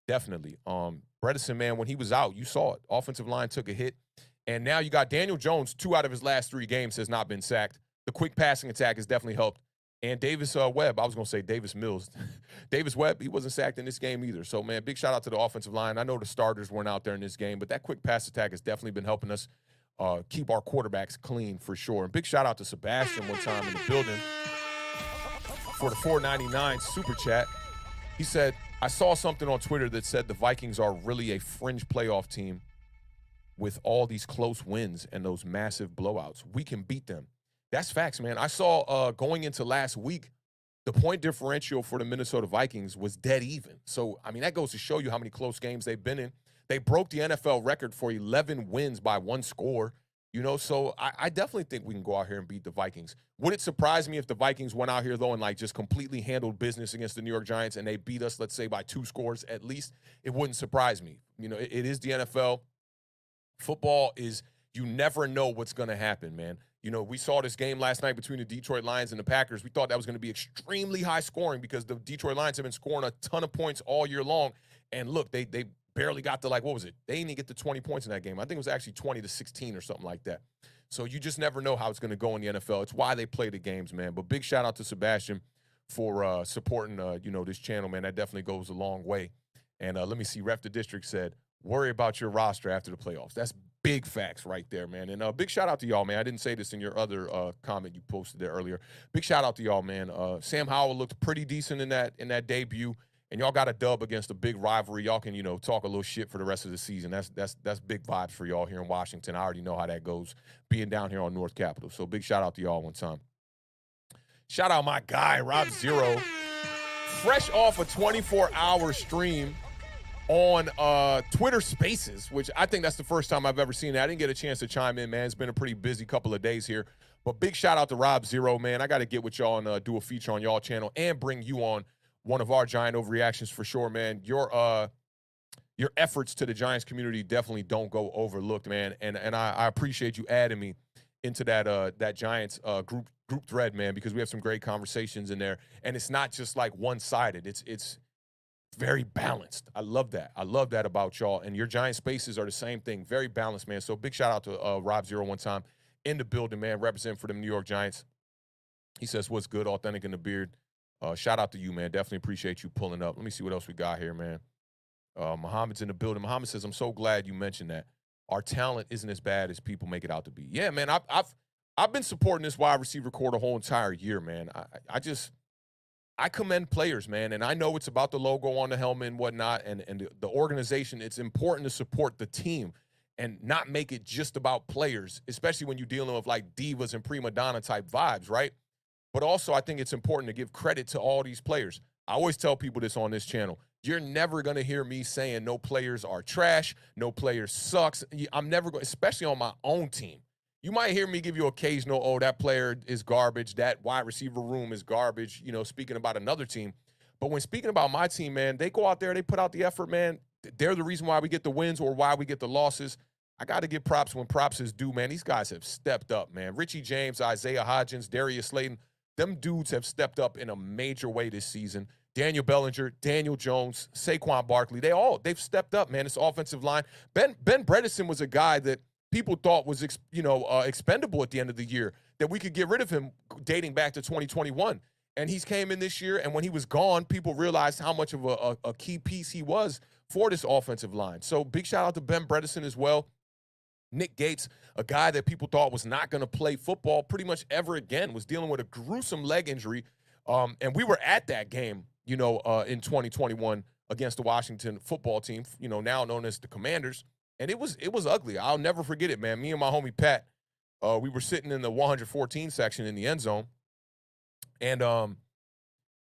Definitely. Bredesen, man, when he was out, you saw it. Offensive line took a hit. And now you got Daniel Jones, 2 out of his last 3 games has not been sacked. The quick passing attack has definitely helped. And Davis Webb, I was going to say Davis Mills. Davis Webb, he wasn't sacked in this game either. So, man, big shout out to the offensive line. I know the starters weren't out there in this game, but that quick pass attack has definitely been helping us keep our quarterbacks clean for sure. And big shout out to Sebastian one time in the building for the $4.99 super chat. He said, I saw something on Twitter that said the Vikings are really a fringe playoff team with all these close wins and those massive blowouts. We can beat them. That's facts, man. I saw going into last week, the point differential for the Minnesota Vikings was dead even. So, I mean, that goes to show you how many close games they've been in. They broke the NFL record for 11 wins by 1 score. You know, so I definitely think we can go out here and beat the Vikings. Would it surprise me if the Vikings went out here, though, and, like, just completely handled business against the New York Giants and they beat us, let's say, by 2 scores at least? It wouldn't surprise me. You know, it is the NFL. Football is, you never know what's going to happen, man. You know, we saw this game last night between the Detroit Lions and the Packers. We thought that was going to be extremely high scoring because the Detroit Lions have been scoring a ton of points all year long. And look, they barely got to, like, what was it? They didn't even get to 20 points in that game. I think it was actually 20-16 or something like that. So you just never know how it's going to go in the NFL. It's why they play the games, man. But big shout out to Sebastian for supporting, you know, this channel, man. That definitely goes a long way. And let me see. Ref the District said, worry about your roster after the playoffs. That's big facts right there, man. And big shout out to y'all, man. I didn't say this in your other comment you posted there earlier. Big shout out to y'all, man. Sam Howell looked pretty decent in that debut, and y'all got a dub against a big rivalry. Y'all can, you know, talk a little shit for the rest of the season. That's big vibes for y'all here in Washington. I already know how that goes being down here on North Capitol. So big shout out to y'all one time. Shout out my guy, Rob Zero. Fresh off a 24-hour stream on Twitter Spaces, which I think that's the first time I've ever seen that. I didn't get a chance to chime in, man. It's been a pretty busy couple of days here. But big shout out to Rob Zero, man. I got to get with y'all and do a feature on y'all channel and bring you on one of our Giant Overreactions for sure, man. Your efforts to the Giants community definitely don't go overlooked, man. And I appreciate you adding me into that Giants group thread, man, because we have some great conversations in there. And it's not just like one-sided. It's very balanced. I love that. I love that about y'all. And your Giant Spaces are the same thing. Very balanced, man. So big shout out to Rob Zero one time in the building, man, representing for the New York Giants. He says, what's good, Awthentik in the beard. Shout out to you, man. Definitely appreciate you pulling up. Let me see what else we got here, man. Muhammad's in the building. Muhammad says, I'm so glad you mentioned that. Our talent isn't as bad as people make it out to be. Yeah, man, I've been supporting this wide receiver core the whole entire year, man. I commend players, man, and I know it's about the logo on the helmet and whatnot, and the organization. It's important to support the team and not make it just about players, especially when you're dealing with, like, divas and prima donna type vibes, right? But also, I think it's important to give credit to all these players. I always tell people this on this channel. You're never going to hear me saying no players are trash, no players sucks. I'm never going, especially on my own team. You might hear me give you occasional, oh, that player is garbage, that wide receiver room is garbage, you know, speaking about another team. But when speaking about my team, man, they go out there, they put out the effort, man. They're the reason why we get the wins or why we get the losses. I got to give props when props is due, man. These guys have stepped up, man. Richie James, Isaiah Hodgins, Darius Slayton, them dudes have stepped up in a major way this season. Daniel Bellinger, Daniel Jones, Saquon Barkley, they've stepped up, man. This offensive line. Ben Bredesen was a guy that people thought was, expendable at the end of the year, that we could get rid of him dating back to 2021. And he's came in this year, and when he was gone, people realized how much of a key piece he was for this offensive line. So big shout out to Ben Bredesen as well. Nick Gates, a guy that people thought was not going to play football pretty much ever again, was dealing with a gruesome leg injury. And we were at that game, in 2021 against the Washington football team, now known as the Commanders. And it was ugly. I'll never forget it, man. Me and my homie Pat, we were sitting in the 114 section in the end zone. And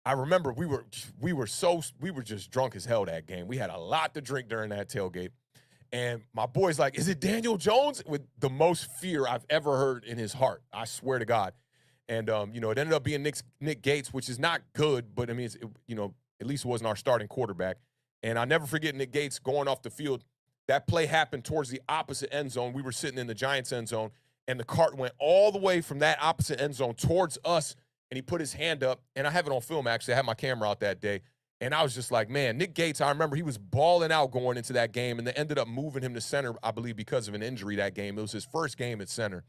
I remember we were just drunk as hell that game. We had a lot to drink during that tailgate. And my boy's like, is it Daniel Jones? With the most fear I've ever heard in his heart. I swear to God. And, it ended up being Nick Gates, which is not good, but, I mean, at least it wasn't our starting quarterback. And I never forget Nick Gates going off the field. That play happened towards the opposite end zone. We were sitting in the Giants end zone, and the cart went all the way from that opposite end zone towards us, and he put his hand up. And I have it on film, actually. I had my camera out that day. And I was just like, man, Nick Gates, I remember he was balling out going into that game, and they ended up moving him to center, I believe, because of an injury that game. It was his first game at center,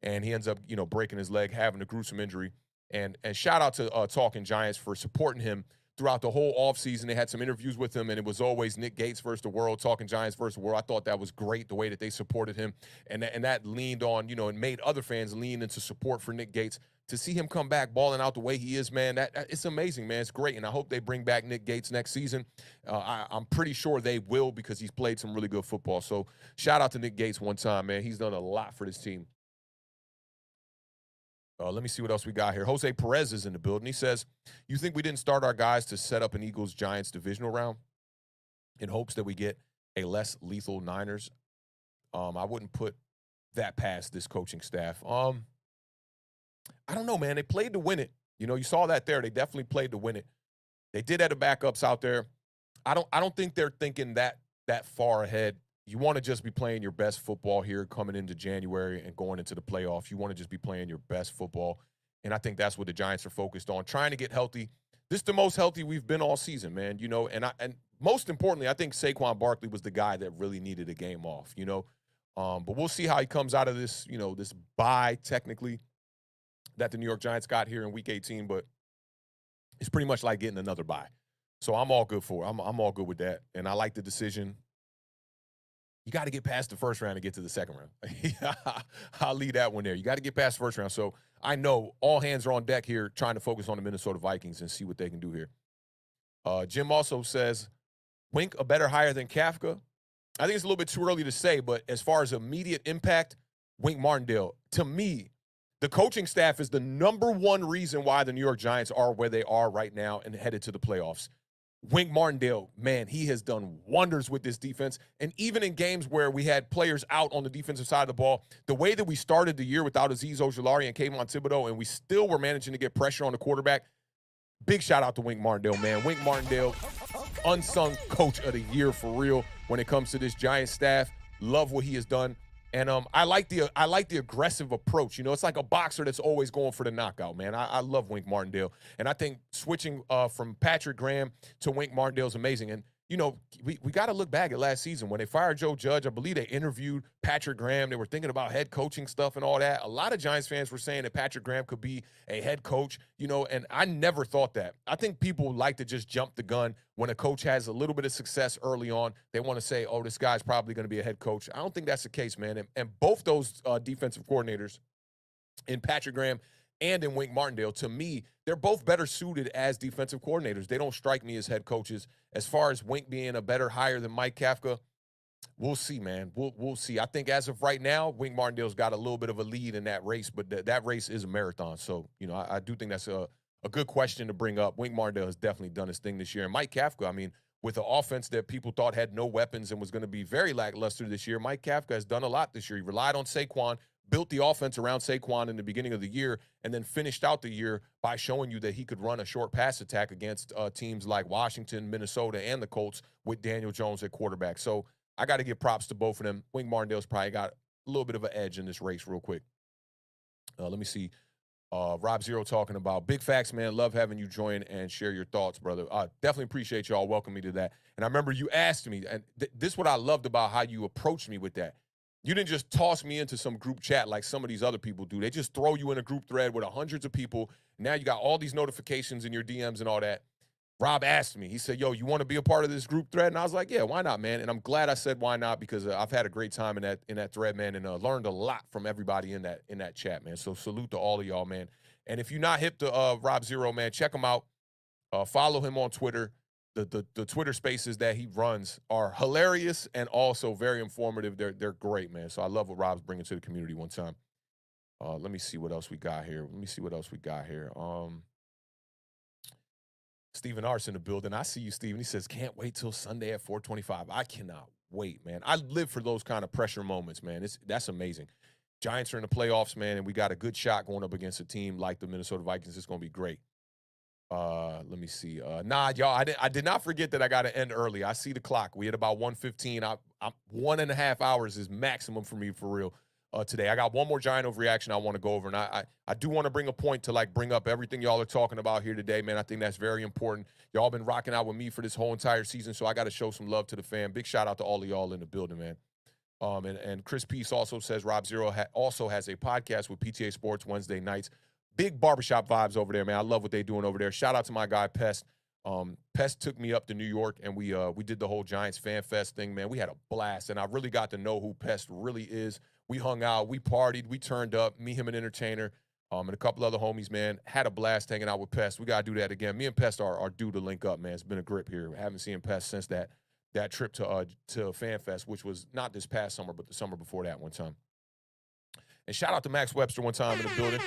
and he ends up, breaking his leg, having a gruesome injury. And shout out to Talking Giants for supporting him throughout the whole offseason. They had some interviews with him, and it was always Nick Gates versus the world, Talking Giants versus the world. I thought that was great, the way that they supported him, and that leaned on, and made other fans lean into support for Nick Gates. To see him come back balling out the way he is, man, it's amazing, man. It's great, and I hope they bring back Nick Gates next season. I'm pretty sure they will, because he's played some really good football. So shout out to Nick Gates one time, man. He's done a lot for this team. Let me see what else we got here. Jose Perez is in the building. He says, you think we didn't start our guys to set up an Eagles-Giants divisional round in hopes that we get a less lethal Niners? I wouldn't put that past this coaching staff. I don't know, man. They played to win it. You saw that there. They definitely played to win it. They did have the backups out there. I don't think they're thinking that far ahead. You want to just be playing your best football here coming into January and going into the playoffs. You want to just be playing your best football. And I think that's what the Giants are focused on, trying to get healthy. This is the most healthy we've been all season, man. And most importantly, I think Saquon Barkley was the guy that really needed a game off, But we'll see how he comes out of this, this bye technically that the New York Giants got here in Week 18, but it's pretty much like getting another bye. So I'm all good for it. I'm all good with that, and I like the decision. You got to get past the first round to get to the second round. I'll leave that one there. You got to get past the first round. So I know all hands are on deck here trying to focus on the Minnesota Vikings and see what they can do here. Jim also says, Wink a better hire than Kafka? I think it's a little bit too early to say, but as far as immediate impact, Wink Martindale, to me, the coaching staff is the number one reason why the New York Giants are where they are right now and headed to the playoffs. Wink Martindale, man, he has done wonders with this defense. And even in games where we had players out on the defensive side of the ball, the way that we started the year without Azeez Ojulari and Kayvon Thibodeau, and we still were managing to get pressure on the quarterback, big shout out to Wink Martindale, man. Wink Martindale, unsung coach of the year for real when it comes to this Giants staff. Love what he has done. And I like the aggressive approach. It's like a boxer that's always going for the knockout, man. I love Wink Martindale. And I think switching from Patrick Graham to Wink Martindale is amazing. And, we got to look back at last season. When they fired Joe Judge, I believe they interviewed Patrick Graham. They were thinking about head coaching stuff and all that. A lot of Giants fans were saying that Patrick Graham could be a head coach, and I never thought that. I think people like to just jump the gun when a coach has a little bit of success early on. They want to say, oh, this guy's probably going to be a head coach. I don't think that's the case, man. And both those defensive coordinators, in Patrick Graham and in Wink Martindale, to me, they're both better suited as defensive coordinators. They don't strike me as head coaches. As far as Wink being a better hire than Mike Kafka, we'll see, man. We'll see. I think as of right now, Wink Martindale's got a little bit of a lead in that race, but that race is a marathon. So, I do think that's a good question to bring up. Wink Martindale has definitely done his thing this year. And Mike Kafka, I mean, with an offense that people thought had no weapons and was going to be very lackluster this year, Mike Kafka has done a lot this year. He relied on Saquon, built the offense around Saquon in the beginning of the year, and then finished out the year by showing you that he could run a short pass attack against teams like Washington, Minnesota, and the Colts with Daniel Jones at quarterback. So I got to give props to both of them. Wink Martindale's probably got a little bit of an edge in this race real quick. Let me see. Rob Zero talking about big facts, man. Love having you join and share your thoughts, brother. Definitely appreciate y'all welcoming me to that. And I remember you asked me, and this is what I loved about how you approached me with that. You didn't just toss me into some group chat like some of these other people do. They just throw you in a group thread with hundreds of people. Now you got all these notifications in your DMs and all that. Rob asked me, he said, yo, you want to be a part of this group thread? And I was like, yeah, why not, man? And I'm glad I said why not, because I've had a great time in that thread, man, and learned a lot from everybody in that chat, man. So salute to all of y'all, man. And if you're not hip to Rob Zero, man, check him out. Follow him on Twitter. The Twitter spaces that he runs are hilarious and also very informative. They're great, man. So I love what Rob's bringing to the community one time. Let me see what else we got here. Stephen Arce in the building. I see you, Stephen. He says, can't wait till Sunday at 4:25. I cannot wait, man. I live for those kind of pressure moments, man. That's amazing. Giants are in the playoffs, man, and we got a good shot going up against a team like the Minnesota Vikings. It's going to be great. Let me see. Nah, y'all, I did not forget that I got to end early. I see the clock. We had about 1:15. I'm 1.5 hours is maximum for me, for real. Today. I got one more Giant overreaction I want to go over, and I do want to bring a point to, like, bring up everything y'all are talking about here today, man. I think that's very important. Y'all been rocking out with me for this whole entire season, so I got to show some love to the fan. Big shout out to all of y'all in the building, man. And Chris Peace also says Rob Zero also has a podcast with PTA Sports Wednesday nights. Big barbershop vibes over there, man. I love what they're doing over there. Shout out to my guy Pest. Pest took me up to New York, and we did the whole Giants Fan Fest thing, man. We had a blast, and I really got to know who Pest really is. We hung out, we partied, we turned up, me, him, and Entertainer, and a couple other homies, man. Had a blast hanging out with Pest. We got to do that again. Me and Pest are due to link up, man. It's been a grip here. I haven't seen Pest since that trip to Fan Fest, which was not this past summer, but the summer before that one time. And shout out to Max Webster one time in the building.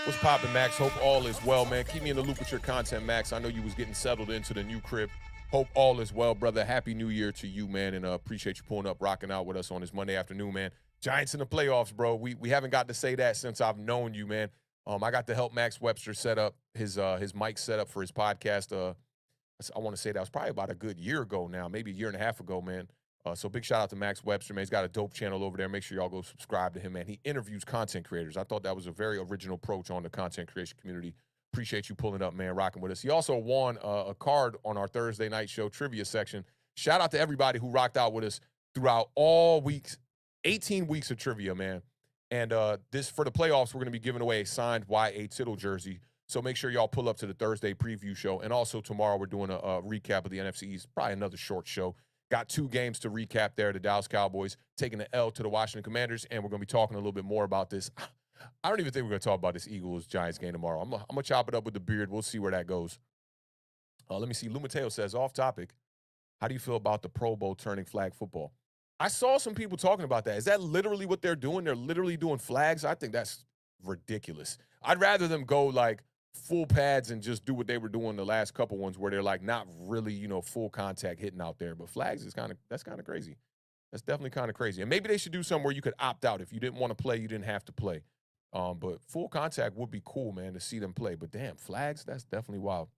What's poppin', Max? Hope all is well, man. Keep me in the loop with your content, Max. I know you was getting settled into the new crib. Hope all is well, brother. Happy New Year to you, man, and appreciate you pulling up, rocking out with us on this Monday afternoon, man. Giants in the playoffs, bro. We haven't got to say that since I've known you, man. I got to help Max Webster set up his mic set up for his podcast. I want to say that was probably about a good year ago now, maybe a year and a half ago, man. So big shout out to Max Webster, man. He's got a dope channel over there. Make sure y'all go subscribe to him, man. He interviews content creators. I thought that was a very original approach on the content creation community. Appreciate you pulling up, man, rocking with us. He also won a card on our Thursday night show trivia section. Shout out to everybody who rocked out with us throughout all weeks, 18 weeks of trivia, man. And this for the playoffs, we're going to be giving away a signed Y.A. Tittle jersey. So make sure y'all pull up to the Thursday preview show. And also tomorrow we're doing a recap of the NFC East, probably another short show. Got 2 games to recap there. The Dallas Cowboys taking the L to the Washington Commanders, and we're going to be talking a little bit more about this. I don't even think we're going to talk about this Eagles-Giants game tomorrow. I'm going to chop it up with the beard. We'll see where that goes. Let me see. Lou Mateo says, off topic, how do you feel about the Pro Bowl turning flag football? I saw some people talking about that. Is that literally what they're doing? They're literally doing flags? I think that's ridiculous. I'd rather them go, like, full pads and just do what they were doing the last couple ones where they're, like, not really, full contact hitting out there. But flags is that's kind of crazy. That's definitely kind of crazy. And maybe they should do something where you could opt out. If you didn't want to play, you didn't have to play. But full contact would be cool, man, to see them play. But damn, flags, that's definitely wild.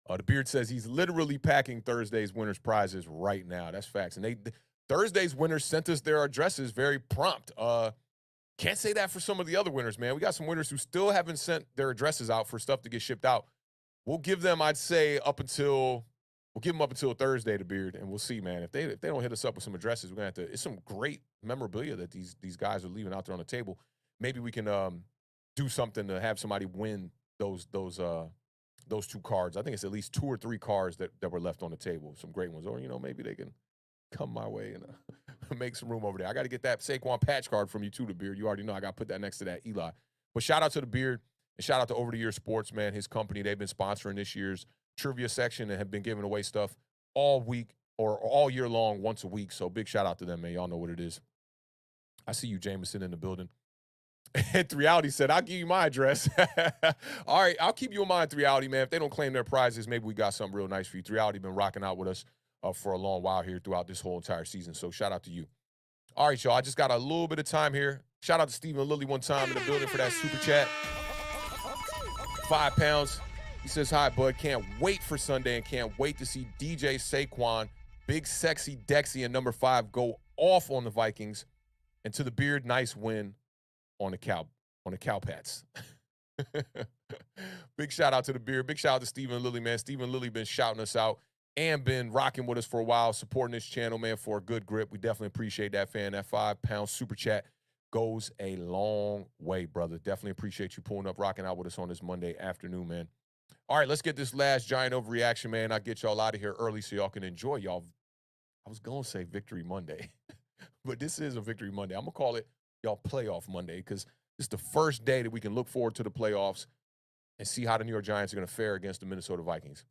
The Beard says he's literally packing Thursday's winners' prizes right now. That's facts. And Thursday's winners sent us their addresses very prompt. Can't say that for some of the other winners, man. We got some winners who still haven't sent their addresses out for stuff to get shipped out. We'll give them, I'd say, up until Thursday, the Beard, and we'll see, man. If they don't hit us up with some addresses, we're gonna have to. It's some great memorabilia that these guys are leaving out there on the table. Maybe we can do something to have somebody win those 2 cards. I think it's at least 2 or 3 cards that were left on the table. Some great ones, or maybe they can come my way and make some room over there. I got to get that Saquon patch card from you too, the Beard. You already know I got to put that next to that Eli. But shout out to the Beard and shout out to Over the Year Sports, man. His company, they've been sponsoring this year's trivia section and have been giving away stuff all week or all year long, once a week. So big shout out to them, man. Y'all know what it is. I see you, Jameson, in the building. And 3Reality said, I'll give you my address. All right, I'll keep you in mind, 3Reality, man. If they don't claim their prizes, maybe we got something real nice for you. 3Reality been rocking out with us for a long while here throughout this whole entire season. So shout out to you. All right, y'all. I just got a little bit of time here. Shout out to Stephen Lilly one time in the building for that super chat. 5 pounds. He says, hi, bud. Can't wait for Sunday and can't wait to see DJ Saquon, Big Sexy Dexy, and number 5 go off on the Vikings. And to the Beard, nice win on the Cowpats. Big shout out to the Beard. Big shout out to Stephen Lilly, man. Stephen Lilly been shouting us out and been rocking with us for a while, supporting this channel, man, for a good grip. We definitely appreciate that, fan. That 5 pound super chat goes a long way, brother. Definitely appreciate you pulling up, rocking out with us on this Monday afternoon, man. All right, let's get this last giant overreaction, man. I'll get y'all out of here early so y'all can enjoy y'all. I was going to say Victory Monday, but this is a Victory Monday. I'm going to call it y'all Playoff Monday because it's the first day that we can look forward to the playoffs and see how the New York Giants are going to fare against the Minnesota Vikings.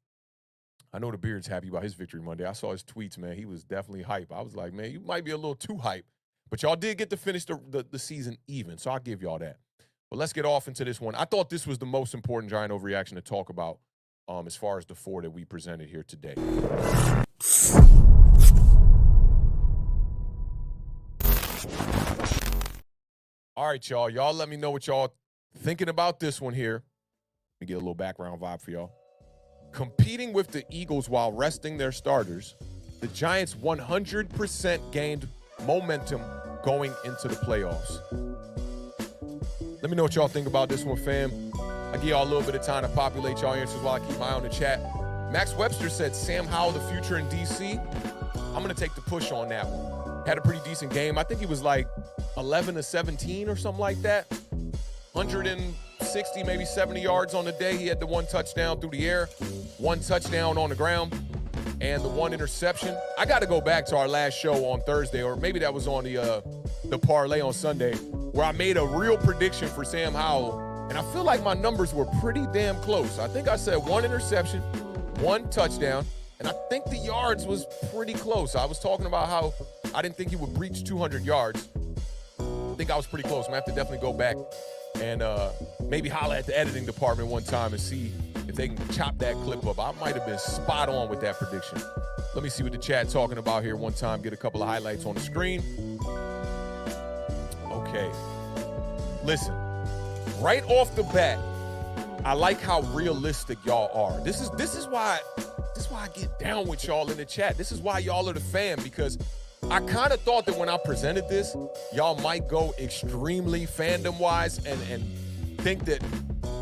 I know the Beard's happy about his Victory Monday. I saw his tweets, man. He was definitely hype. I was like, man, you might be a little too hype. But y'all did get to finish the season even, so I'll give y'all that. But let's get off into this one. I thought this was the most important giant overreaction to talk about as far as the four that we presented here today. All right, y'all. Y'all let me know what y'all thinking about this one here. Let me get a little background vibe for y'all. Competing with the Eagles while resting their starters, the Giants 100% gained momentum going into the playoffs. Let me know what y'all think about this one, fam. I give y'all a little bit of time to populate y'all answers while I keep my eye on the chat. Max Webster said, Sam Howell, the future in D.C. I'm going to take the push on that one. Had a pretty decent game. I think he was like 11-17 or something like that. 160, maybe 70 yards on the day. He had the one touchdown through the air, one touchdown on the ground, and the one interception. I got to go back to our last show on Thursday, or maybe that was on the parlay on Sunday, where I made a real prediction for Sam Howell, and I feel like my numbers were pretty damn close. I think I said one interception, one touchdown, and I think the yards was pretty close. I was talking about how I didn't think he would breach 200 yards. I think I was pretty close. I'm going to have to definitely go back and maybe holler at the editing department one time and see if they can chop that clip up. I might have been spot on with that prediction. Let me see what the chat's talking about here one time, get a couple of highlights on the screen. Okay. Listen, right off the bat, I like how realistic y'all are. This is why I get down with y'all in the chat. This is why y'all are the fan, because I kind of thought that when I presented this, y'all might go extremely fandom-wise and think that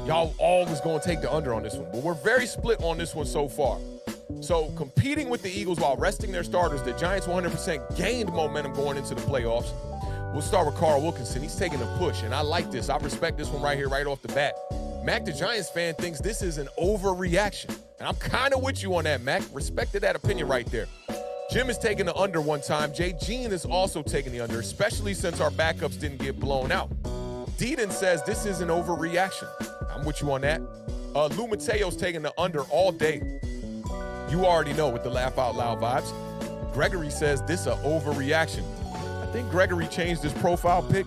y'all all was going to take the under on this one. But we're very split on this one so far. So competing with the Eagles while resting their starters, the Giants 100% gained momentum going into the playoffs. We'll start with Carl Wilkinson. He's taking a push, and I like this. I respect this one right here, right off the bat. Mac, the Giants fan, thinks this is an overreaction. And I'm kind of with you on that, Mac. Respected that opinion right there. Jim is taking the under one time. Jay Jean is also taking the under, especially since our backups didn't get blown out. Deedon says this is an overreaction. I'm with you on that. Lou Mateo's taking the under all day. You already know with the laugh out loud vibes. Gregory says this is an overreaction. I think Gregory changed his profile pic,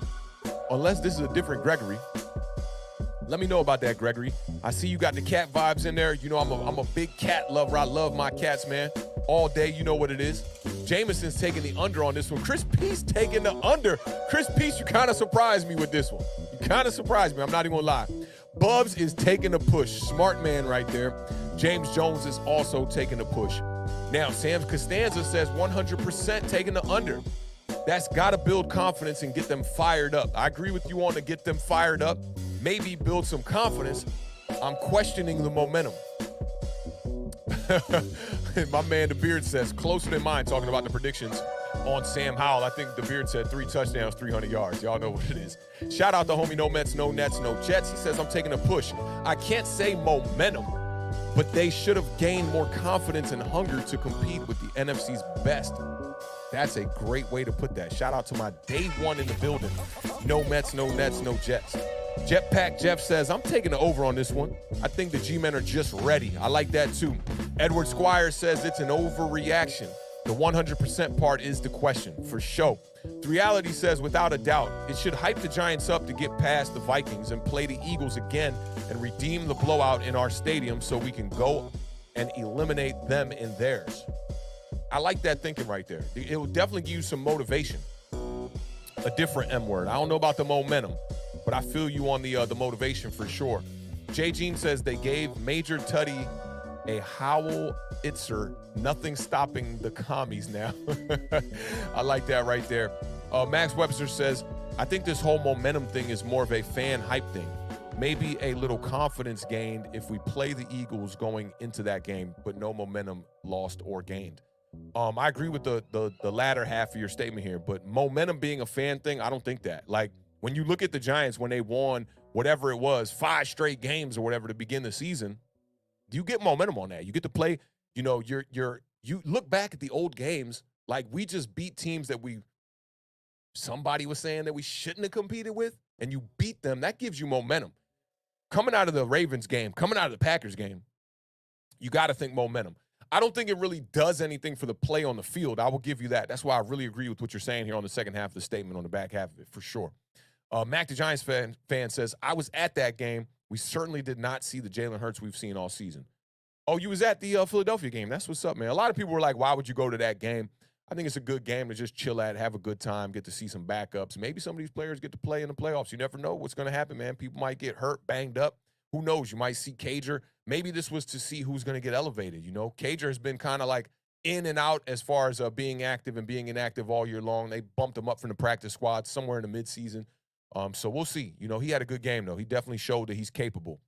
unless this is a different Gregory. Let me know about that, Gregory. I see you got the cat vibes in there. You know I'm a big cat lover. I love my cats, man. All day, you know what it is. Jameson's taking the under on this one. Chris Peace taking the under. Chris Peace, you kind of surprised me with this one. You kind of surprised me. I'm not even going to lie. Bubs is taking a push. Smart man right there. James Jones is also taking a push. Now, Sam Costanza says 100% taking the under. That's got to build confidence and get them fired up. I agree with you on to get them fired up. Maybe build some confidence. I'm questioning the momentum. My man, the Beard says, closer than mine, talking about the predictions on Sam Howell. I think the Beard said 3 touchdowns, 300 yards. Y'all know what it is. Shout out to homie No Mets, No Nets, No Jets. He says, I'm taking a push. I can't say momentum, but they should have gained more confidence and hunger to compete with the NFC's best. That's a great way to put that. Shout out to my day one in the building. No Mets, no Nets, no Jets. Jetpack Jeff says, I'm taking the over on this one. I think the G-men are just ready. I like that too. Edward Squire says it's an overreaction. The 100% part is the question, for sure. The reality says, without a doubt, it should hype the Giants up to get past the Vikings and play the Eagles again and redeem the blowout in our stadium so we can go and eliminate them in theirs. I like that thinking right there. It will definitely give you some motivation. A different M word. I don't know about the momentum, but I feel you on the motivation for sure. Jay Jean says they gave Major Tuddy a Howell Itzer. Nothing stopping the commies now. I like that right there. Max Webster says, I think this whole momentum thing is more of a fan hype thing. Maybe a little confidence gained if we play the Eagles going into that game, but no momentum lost or gained. I agree with the latter half of your statement here, but momentum being a fan thing, I don't think that. Like, when you look at the Giants, when they won whatever it was, 5 straight games or whatever to begin the season, You get momentum on that. You get to play, you know, you look back at the old games, like we just beat teams that somebody was saying that we shouldn't have competed with, and you beat them. That gives you momentum. Coming out of the Ravens game, coming out of the Packers game, you got to think momentum. I don't think it really does anything for the play on the field. I will give you that. That's why I really agree with what you're saying here on the second half of the statement, on the back half of it, for sure. Mac, the Giants fan says, I was at that game. We certainly did not see the Jalen Hurts we've seen all season. Oh, you was at the Philadelphia game. That's what's up, man. A lot of people were like, why would you go to that game? I think it's a good game to just chill at, have a good time, get to see some backups. Maybe some of these players get to play in the playoffs. You never know what's going to happen, man. People might get hurt, banged up. Who knows? You might see Cager. Maybe this was to see who's going to get elevated. You know, Cager has been kind of like in and out as far as being active and being inactive all year long. They bumped him up from the practice squad somewhere in the midseason. So we'll see. You know, he had a good game, though. He definitely showed that he's capable.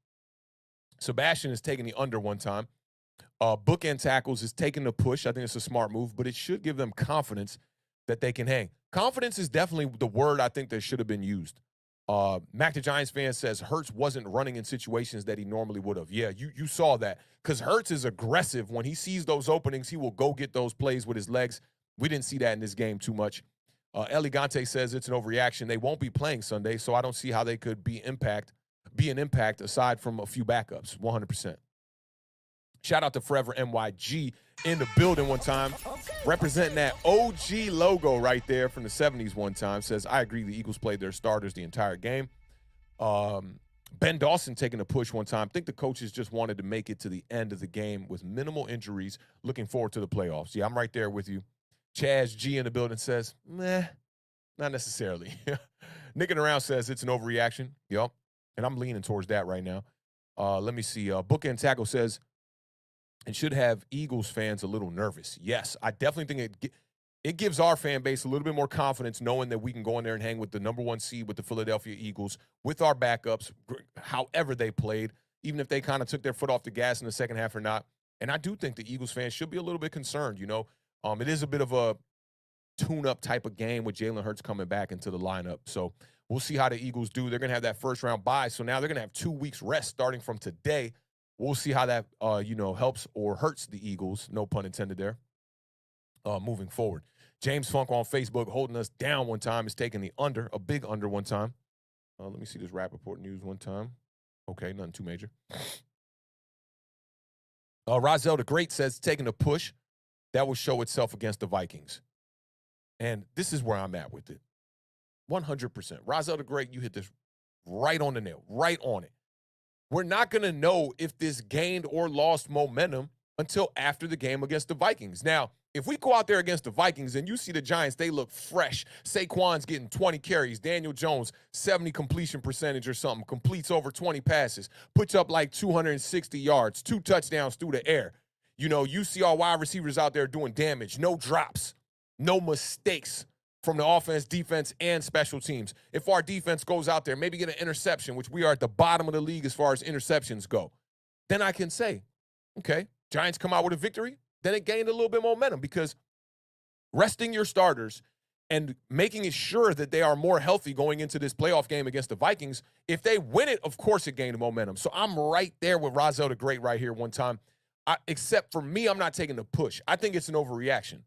Sebastian is taking the under one time. Bookend tackles is taking the push. I think it's a smart move, but it should give them confidence that they can hang. Confidence is definitely the word I think that should have been used. Mac the Giants fan says Hurts wasn't running in situations that he normally would have. Yeah, you saw that, because Hurts is aggressive. When he sees those openings, he will go get those plays with his legs. We didn't see that in this game too much. Elegante says it's an overreaction. They won't be playing Sunday, so I don't see how they could be an impact aside from a few backups, 100%. Shout out to Forever NYG in the building one time, representing that OG logo right there from the 70s one time. Says, I agree, the Eagles played their starters the entire game. Ben Dawson taking a push one time. Think the coaches just wanted to make it to the end of the game with minimal injuries. Looking forward to the playoffs. Yeah, I'm right there with you. Chaz G in the building says, meh, not necessarily. Nicking around says it's an overreaction. Yep, and I'm leaning towards that right now. Let me see. Bookend Tackle says, and should have Eagles fans a little nervous. Yes, I definitely think it gives our fan base a little bit more confidence knowing that we can go in there and hang with the number one seed with the Philadelphia Eagles with our backups, however they played, even if they kind of took their foot off the gas in the second half or not. And I do think the Eagles fans should be a little bit concerned, you know. It is a bit of a tune-up type of game with Jalen Hurts coming back into the lineup. So we'll see how the Eagles do. They're going to have that first-round bye, so now they're going to have 2 weeks rest starting from today. We'll see how that, helps or hurts the Eagles, no pun intended there, moving forward. James Funk on Facebook holding us down one time is taking the under, a big under one time. Let me see this Rappaport news one time. Okay, nothing too major. Rozelle the Great says taking a push. That will show itself against the Vikings. And this is where I'm at with it. 100%. Rozelle the Great, you hit this right on the nail, right on it. We're not going to know if this gained or lost momentum until after the game against the Vikings. Now, if we go out there against the Vikings and you see the Giants, they look fresh. Saquon's getting 20 carries. Daniel Jones, 70 completion percentage or something, completes over 20 passes, puts up like 260 yards, 2 touchdowns through the air. You know, you see our wide receivers out there doing damage, no drops, no mistakes from the offense, defense, and special teams. If our defense goes out there, maybe get an interception, which we are at the bottom of the league as far as interceptions go, then I can say, okay, Giants come out with a victory, then it gained a little bit of momentum, because resting your starters and making it sure that they are more healthy going into this playoff game against the Vikings, if they win it, of course it gained momentum. So I'm right there with Rozelle the Great right here one time. Except for me, I'm not taking the push. I think it's an overreaction.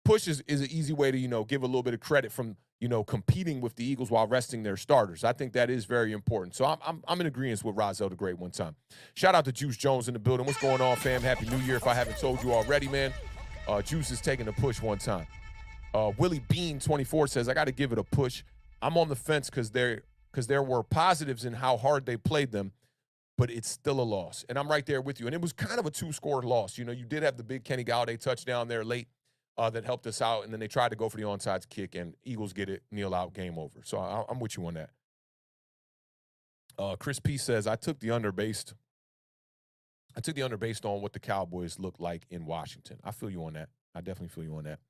Push is an easy way to, give a little bit of credit from, competing with the Eagles while resting their starters. I think that is very important. So I'm in agreement with Rozelle the Great one time. Shout out to Juice Jones in the building. What's going on, fam? Happy New Year if I haven't told you already, man. Juice is taking the push one time. Willie Bean 24 says, I got to give it a push. I'm on the fence because there were positives in how hard they played them, but it's still a loss. And I'm right there with you. And it was kind of a 2-score loss. You did have the big Kenny Golladay touchdown there late that helped us out. And then they tried to go for the onside kick, and Eagles get it, kneel out, game over. So I'm with you on that. Chris P says, I took the under based on what the Cowboys looked like in Washington. I feel you on that. I definitely feel you on that.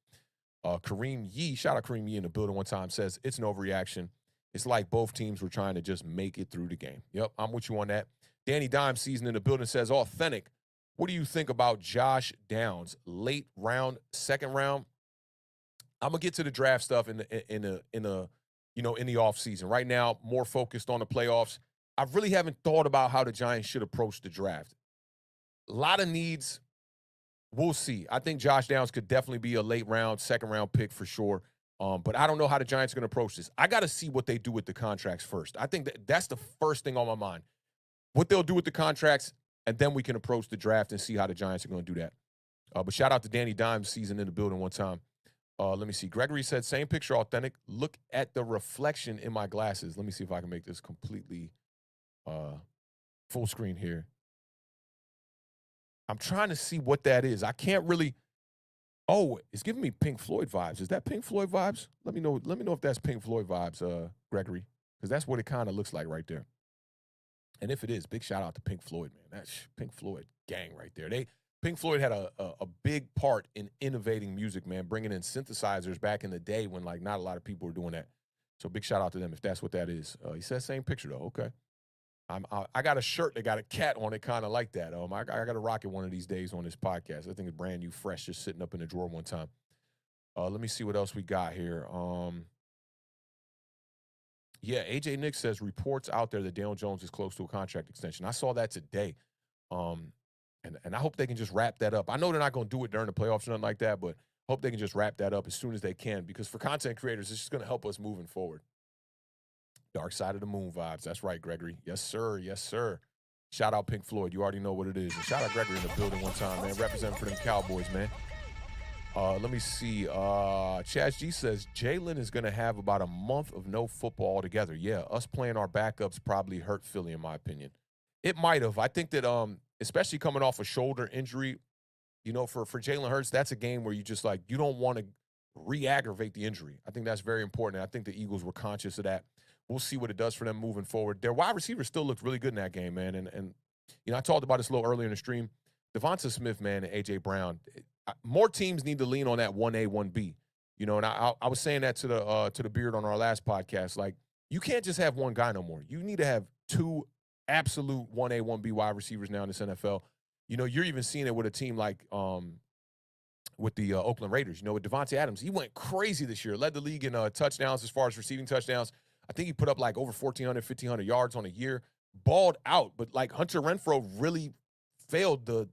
Kareem Yee, shout out Kareem Yee in the building one time, says, it's an overreaction. It's like both teams were trying to just make it through the game. Yep, I'm with you on that. Danny Dime season in the building says, Awthentik, what do you think about Josh Downs? Late round, second round? I'm gonna get to the draft stuff in the offseason. Right now, more focused on the playoffs. I really haven't thought about how the Giants should approach the draft. A lot of needs. We'll see. I think Josh Downs could definitely be a late round, second round pick for sure. But I don't know how the Giants are going to approach this. I got to see what they do with the contracts first. I think that's the first thing on my mind. What they'll do with the contracts, and then we can approach the draft and see how the Giants are going to do that. But shout out to Danny Dimes, season in the building one time. Let me see. Gregory said, same picture, authentic. Look at the reflection in my glasses. Let me see if I can make this completely full screen here. I'm trying to see what that is. I can't really. Oh, it's giving me Pink Floyd vibes. Is that Pink Floyd vibes? Let me know if that's Pink Floyd vibes, Gregory, because that's what it kind of looks like right there. And if it is, big shout out to Pink Floyd, man. That's Pink Floyd gang right there. Pink Floyd had a big part in innovating music, man, bringing in synthesizers back in the day when, like, not a lot of people were doing that. So big shout out to them if that's what that is. He says same picture, though. Okay. I got a shirt that got a cat on it kind of like that. I got to rock it one of these days on this podcast. I think it's brand new, fresh, just sitting up in the drawer one time. Let me see what else we got here. Yeah, AJ Nick says reports out there that Daniel Jones is close to a contract extension. I saw that today. And I hope they can just wrap that up. I know they're not going to do it during the playoffs or nothing like that, but hope they can just wrap that up as soon as they can, because for content creators, it's just going to help us moving forward. Dark Side of the Moon vibes. That's right, Gregory. Yes, sir. Yes, sir. Shout out Pink Floyd. You already know what it is. And shout out Gregory in the building one time, man. Representing for them Cowboys, man. Let me see. Chaz G says Jalen is going to have about a month of no football altogether. Yeah, us playing our backups probably hurt Philly, in my opinion. It might have. I think that, especially coming off a shoulder injury, you know, for Jalen Hurts, that's a game where you just, like, you don't want to re-aggravate the injury. I think that's very important. I think the Eagles were conscious of that. We'll see what it does for them moving forward. Their wide receivers still looked really good in that game, man. And you know, I talked about this a little earlier in the stream. Devonta Smith, man, and A.J. Brown, more teams need to lean on that 1A, 1B. You know, and I was saying that to the Beard on our last podcast. Like, you can't just have one guy no more. You need to have two absolute 1A, 1B wide receivers now in this NFL. You know, you're even seeing it with a team like with the Oakland Raiders. You know, with Devontae Adams, he went crazy this year. Led the league in touchdowns as far as receiving touchdowns. I think he put up like over 1,400, 1,500 yards on a year. Balled out, but like Hunter Renfrow really failed the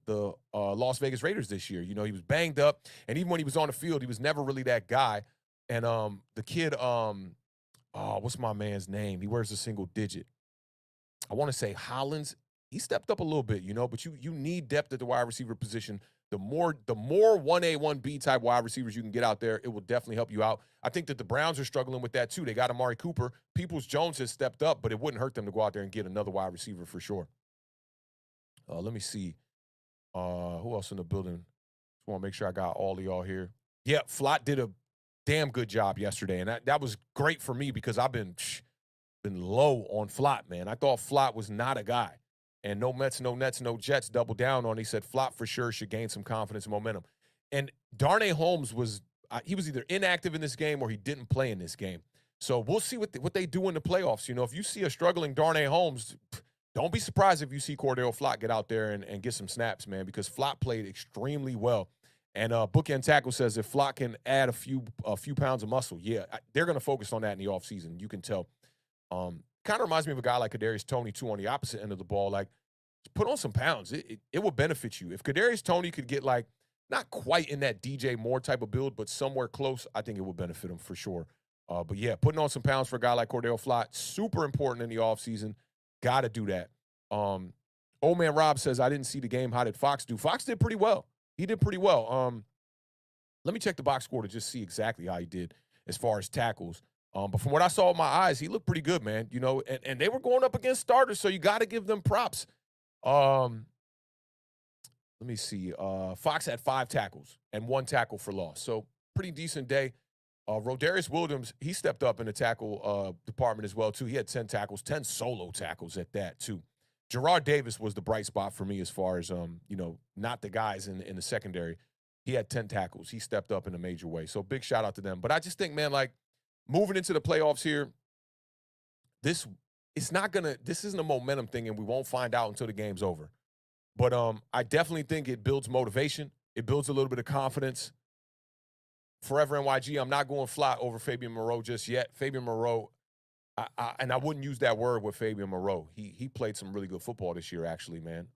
Las Vegas Raiders this year. You know, he was banged up, and even when he was on the field, he was never really that guy. And the kid, what's my man's name? He wears a single digit. I want to say Hollins. He stepped up a little bit, you know, but you need depth at the wide receiver position. The more 1A, 1B type wide receivers you can get out there, it will definitely help you out. I think that the Browns are struggling with that too. They got Amari Cooper. Peoples-Jones has stepped up, but it wouldn't hurt them to go out there and get another wide receiver for sure. Let me see. Who else in the building? Just want to make sure I got all of y'all here. Yeah, Flott did a damn good job yesterday, and that was great for me because I've been low on Flott, man. I thought Flott was not a guy. And no Mets, no Nets, no Jets doubled down on. He said Flott for sure should gain some confidence and momentum. And Darnay Holmes was either inactive in this game or he didn't play in this game. So we'll see what they do in the playoffs. You know, if you see a struggling Darnay Holmes, don't be surprised if you see Cordell Flott get out there and get some snaps, man, because Flott played extremely well. And Bookend Tackle says if Flott can add a few pounds of muscle, yeah, they're going to focus on that in the offseason. You can tell. Kind of reminds me of a guy like Kadarius Toney, too, on the opposite end of the ball. Like, put on some pounds. It would benefit you. If Kadarius Toney could get, like, not quite in that DJ Moore type of build, but somewhere close, I think it would benefit him for sure. But, yeah, putting on some pounds for a guy like Cordell Flott, super important in the offseason. Got to do that. Old Man Rob says, I didn't see the game. How did Fox do? Fox did pretty well. He did pretty well. Let me check the box score to just see exactly how he did as far as tackles. But from what I saw with my eyes, he looked pretty good, man. You know, and they were going up against starters, so you got to give them props. Let me see. Fox had 5 tackles and 1 tackle for loss. So pretty decent day. Rodarius Williams, he stepped up in the tackle department as well, too. He had 10 tackles, 10 solo tackles at that, too. Gerard Davis was the bright spot for me as far as, you know, not the guys in the secondary. He had 10 tackles. He stepped up in a major way. So big shout out to them. But I just think, man, like, moving into the playoffs here, this isn't a momentum thing, and we won't find out until the game's over. But I definitely think it builds motivation. It builds a little bit of confidence. Forever NYG, I'm not going flat over Fabian Moreau just yet. Fabian Moreau, and I wouldn't use that word with Fabian Moreau. He played some really good football this year, actually, man.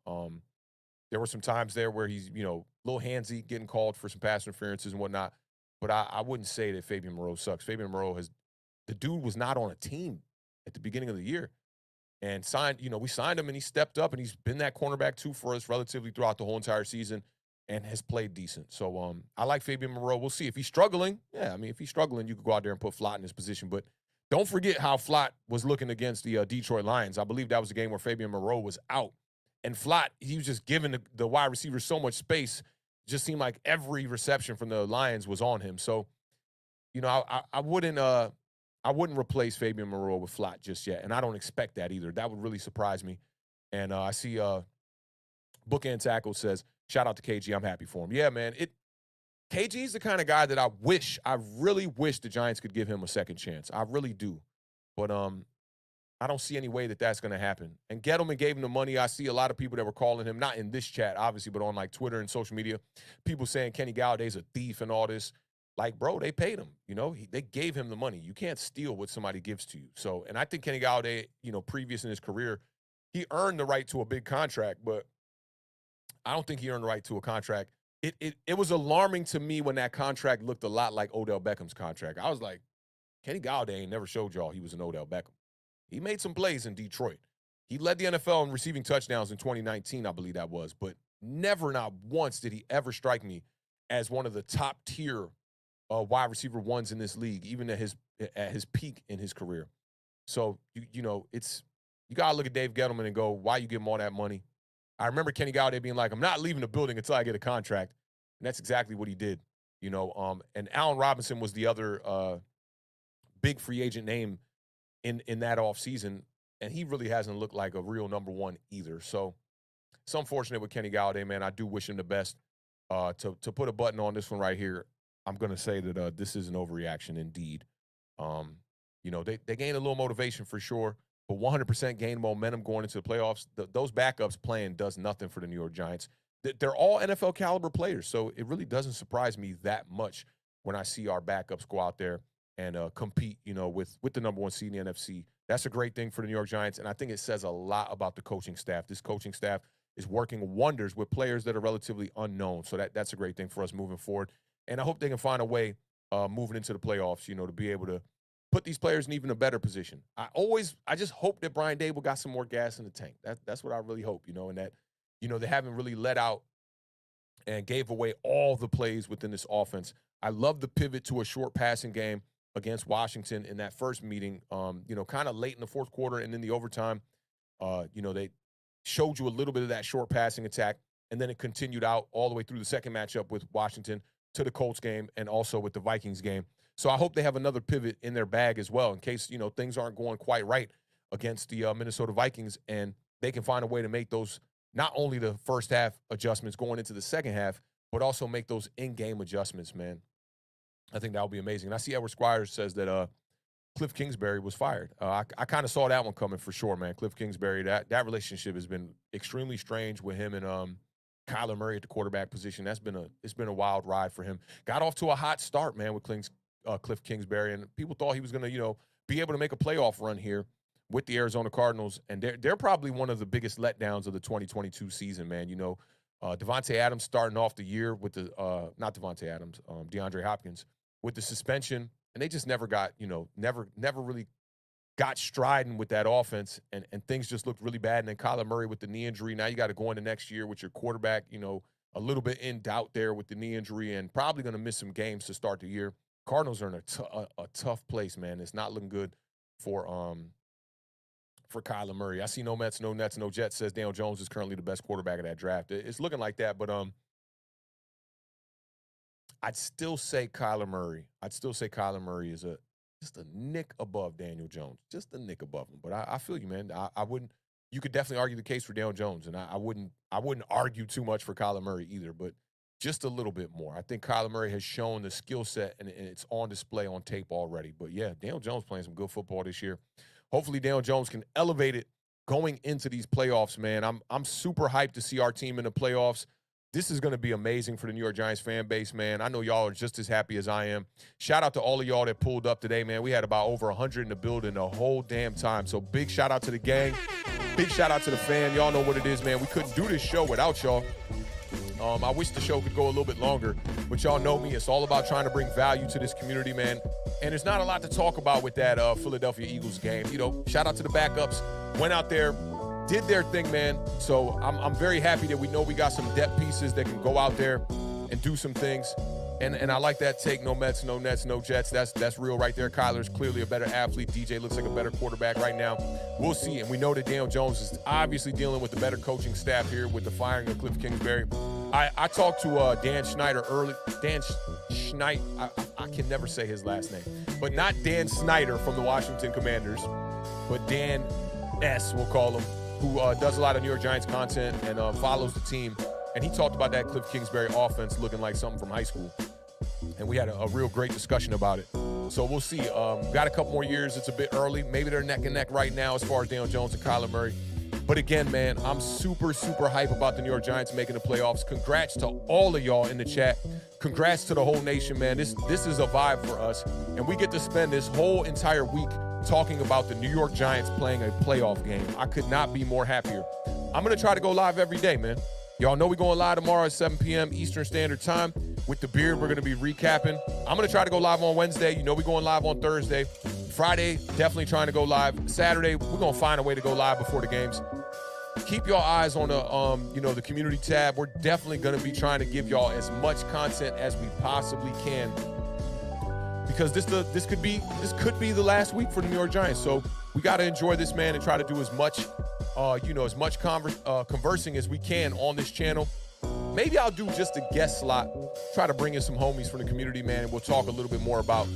There were some times there where he's, a little handsy, getting called for some pass interferences and whatnot. But I wouldn't say that Fabian Moreau sucks. Fabian Moreau the dude was not on a team at the beginning of the year. And we signed him and he stepped up and he's been that cornerback too for us relatively throughout the whole entire season and has played decent. So I like Fabian Moreau. We'll see. If he's struggling, if he's struggling, you could go out there and put Flott in his position. But don't forget how Flott was looking against the Detroit Lions. I believe that was a game where Fabian Moreau was out. And Flott, he was just giving the wide receiver so much space. It just seemed like every reception from the Lions was on him. So, I wouldn't replace Fabian Moreau with Flott just yet. And I don't expect that either. That would really surprise me. And I see Bookend Tackle says, shout out to KG. I'm happy for him. Yeah, man. KG's the kind of guy that I really wish the Giants could give him a second chance. I really do. But I don't see any way that that's going to happen. And Gettleman gave him the money. I see a lot of people that were calling him, not in this chat, obviously, but on like Twitter and social media, people saying Kenny Galladay's a thief and all this. Like, bro, they paid him. They gave him the money. You can't steal what somebody gives to you. So, and I think Kenny Golladay, previous in his career, he earned the right to a big contract, but I don't think he earned the right to a contract. It was alarming to me when that contract looked a lot like Odell Beckham's contract. I was like, Kenny Golladay ain't never showed y'all he was an Odell Beckham. He made some plays in Detroit. He led the NFL in receiving touchdowns in 2019, I believe that was, but never, not once did he ever strike me as one of the top tier wide receiver ones in this league, even at his peak in his career. So, you got to look at Dave Gettleman and go, why you give him all that money? I remember Kenny Golladay being like, I'm not leaving the building until I get a contract. And that's exactly what he did, and Allen Robinson was the other big free agent name in that offseason, and he really hasn't looked like a real number one either. So it's unfortunate with Kenny Golladay, man. I do wish him the best. To put a button on this one right here, I'm going to say that this is an overreaction indeed. They gained a little motivation for sure, but 100% gain momentum going into the playoffs. Those backups playing does nothing for the New York Giants. They're all NFL caliber players, so it really doesn't surprise me that much when I see our backups go out there and compete, with the number one seed in the NFC. That's a great thing for the New York Giants, and I think it says a lot about the coaching staff. This coaching staff is working wonders with players that are relatively unknown, so that's a great thing for us moving forward. And I hope they can find a way moving into the playoffs, to be able to put these players in even a better position. I just hope that Brian Dable got some more gas in the tank. That's what I really hope, and that, they haven't really let out and gave away all the plays within this offense. I love the pivot to a short passing game against Washington in that first meeting, kind of late in the fourth quarter and in the overtime. They showed you a little bit of that short passing attack, and then it continued out all the way through the second matchup with Washington to the Colts game and also with the Vikings game. So I hope they have another pivot in their bag as well in case, things aren't going quite right against the Minnesota Vikings, and they can find a way to make those, not only the first half adjustments going into the second half, but also make those in-game adjustments, man. I think that would be amazing. And I see Edward Squires says that Cliff Kingsbury was fired. I kind of saw that one coming for sure, man. Cliff Kingsbury, that relationship has been extremely strange with him and Kyler Murray at the quarterback position. It's been a wild ride for him. Got off to a hot start, man, with Cliff Kingsbury, and people thought he was going to, be able to make a playoff run here with the Arizona Cardinals, and they're probably one of the biggest letdowns of the 2022 season, man. Devontae Adams starting off the year with not Devontae Adams, DeAndre Hopkins with the suspension, and they just never got, never really got striding with that offense, and things just looked really bad. And then Kyler Murray with the knee injury. Now you got to go into next year with your quarterback, a little bit in doubt there with the knee injury, and probably going to miss some games to start the year. Cardinals are in a tough place, man. It's not looking good for Kyler Murray. I see no Mets, no Nets, no Jets says Daniel Jones is currently the best quarterback of that draft. It's looking like that, but I'd still say Kyler Murray. Is just a nick above Daniel Jones, just a nick above him. But I feel you, man. I wouldn't. You could definitely argue the case for Daniel Jones, and I wouldn't argue too much for Kyler Murray either, but just a little bit more. I think Kyler Murray has shown the skill set, and it's on display on tape already. But yeah, Daniel Jones playing some good football this year. Hopefully, Daniel Jones can elevate it going into these playoffs, man. I'm super hyped to see our team in the playoffs. This is going to be amazing for the New York Giants fan base, man. I know y'all are just as happy as I am. Shout out to all of y'all that pulled up today, man. We had about over 100 in the building the whole damn time. So big shout out to the gang. big shout out to the fan. Y'all know what it is, man. We couldn't do this show without y'all. I wish the show could go a little bit longer, but y'all know me. It's all about trying to bring value to this community, man. And there's not a lot to talk about with that Philadelphia Eagles game. You know, shout out to the backups. Went out there, did their thing, man. So I'm very happy that we know we got some depth pieces that can go out there and do some things. And I like that take, no Mets, no Nets, no Jets. That's real right there. Kyler's clearly a better athlete. DJ looks like a better quarterback right now. We'll see. And we know that Daniel Jones is obviously dealing with the better coaching staff here with the firing of Cliff Kingsbury. I talked to Dan Schneider early. Dan Schneider, I can never say his last name. But not Dan Snyder from the Washington Commanders, but Dan S., we'll call him, who does a lot of New York Giants content and follows the team. And he talked about that Cliff Kingsbury offense looking like something from high school. And we had a real great discussion about it. So we'll see. Got a couple more years. It's a bit early. Maybe they're neck and neck right now as far as Daniel Jones and Kyler Murray. But again, man, I'm super, super hype about the New York Giants making the playoffs. Congrats to all of y'all in the chat. Congrats to the whole nation, man. This is a vibe for us. And we get to spend this whole entire week talking about the New York Giants playing a playoff game. I could not be more happier. I'm going to try to go live every day, man. Y'all know we're going live tomorrow at 7 p.m. Eastern Standard Time. With the beard, we're going to be recapping. I'm going to try to go live on Wednesday. You know we're going live on Thursday. Friday, definitely trying to go live. Saturday, we're going to find a way to go live before the games. Keep your eyes on the the community tab. We're definitely going to be trying to give y'all as much content as we possibly can, because this could be the last week for the New York Giants. So we got to enjoy this, man, and try to do as much conversing as we can on this channel. Maybe I'll do just a guest slot, try to bring in some homies from the community, man, and we'll talk a little bit more about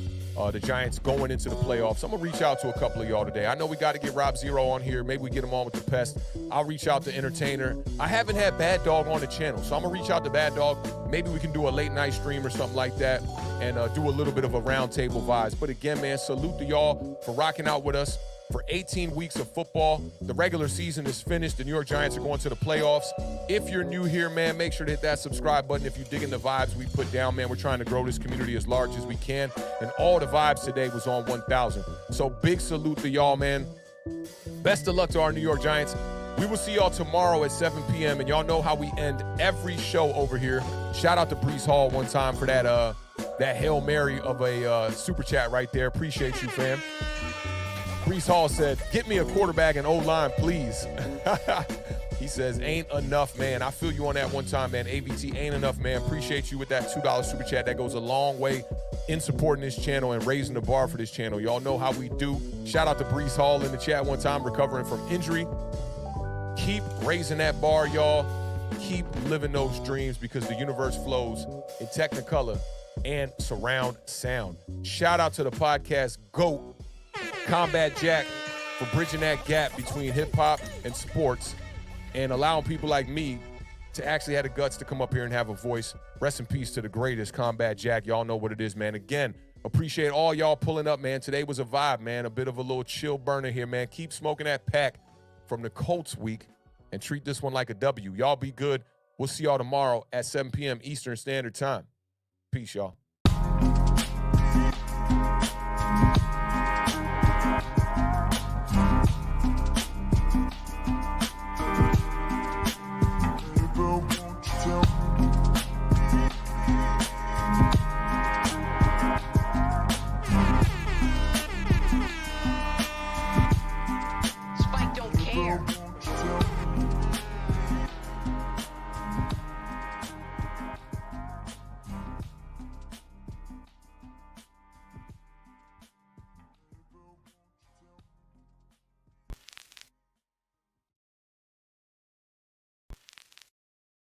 the Giants going into the playoffs. I'm going to reach out to a couple of y'all today. I know we got to get Rob Zero on here. Maybe we get him on with the Pest. I'll reach out to Entertainer. I haven't had Bad Dog on the channel, so I'm going to reach out to Bad Dog. Maybe we can do a late night stream or something like that and do a little bit of a roundtable vibes. But again, man, salute to y'all for rocking out with us. For 18 weeks of football, the regular season is finished. The New York Giants are going to the playoffs. If you're new here, man, make sure to hit that subscribe button. If you're digging the vibes we put down, man, we're trying to grow this community as large as we can. And all the vibes today was on 1,000. So big salute to y'all, man. Best of luck to our New York Giants. We will see y'all tomorrow at 7 p.m. And y'all know how we end every show over here. Shout out to Brees Hall one time for that Hail Mary of a super chat right there. Appreciate you, fam. Brees Hall said, get me a quarterback and O-line, please. He says, ain't enough, man. I feel you on that one time, man. AVT, ain't enough, man. Appreciate you with that $2 super chat. That goes a long way in supporting this channel and raising the bar for this channel. Y'all know how we do. Shout out to Brees Hall in the chat one time, recovering from injury. Keep raising that bar, y'all. Keep living those dreams, because the universe flows in Technicolor and surround sound. Shout out to the podcast GOAT, Combat Jack, for bridging that gap between hip-hop and sports and allowing people like me to actually have the guts to come up here and have a voice. Rest in peace to the greatest, Combat Jack. Y'all know what it is, man. Again, appreciate all y'all pulling up, man. Today was a vibe, man. A bit of a little chill burner here, man. Keep smoking that pack from the Colts week and treat this one like a W. Y'all be good. We'll see y'all tomorrow at 7 p.m. Eastern Standard Time. Peace, y'all.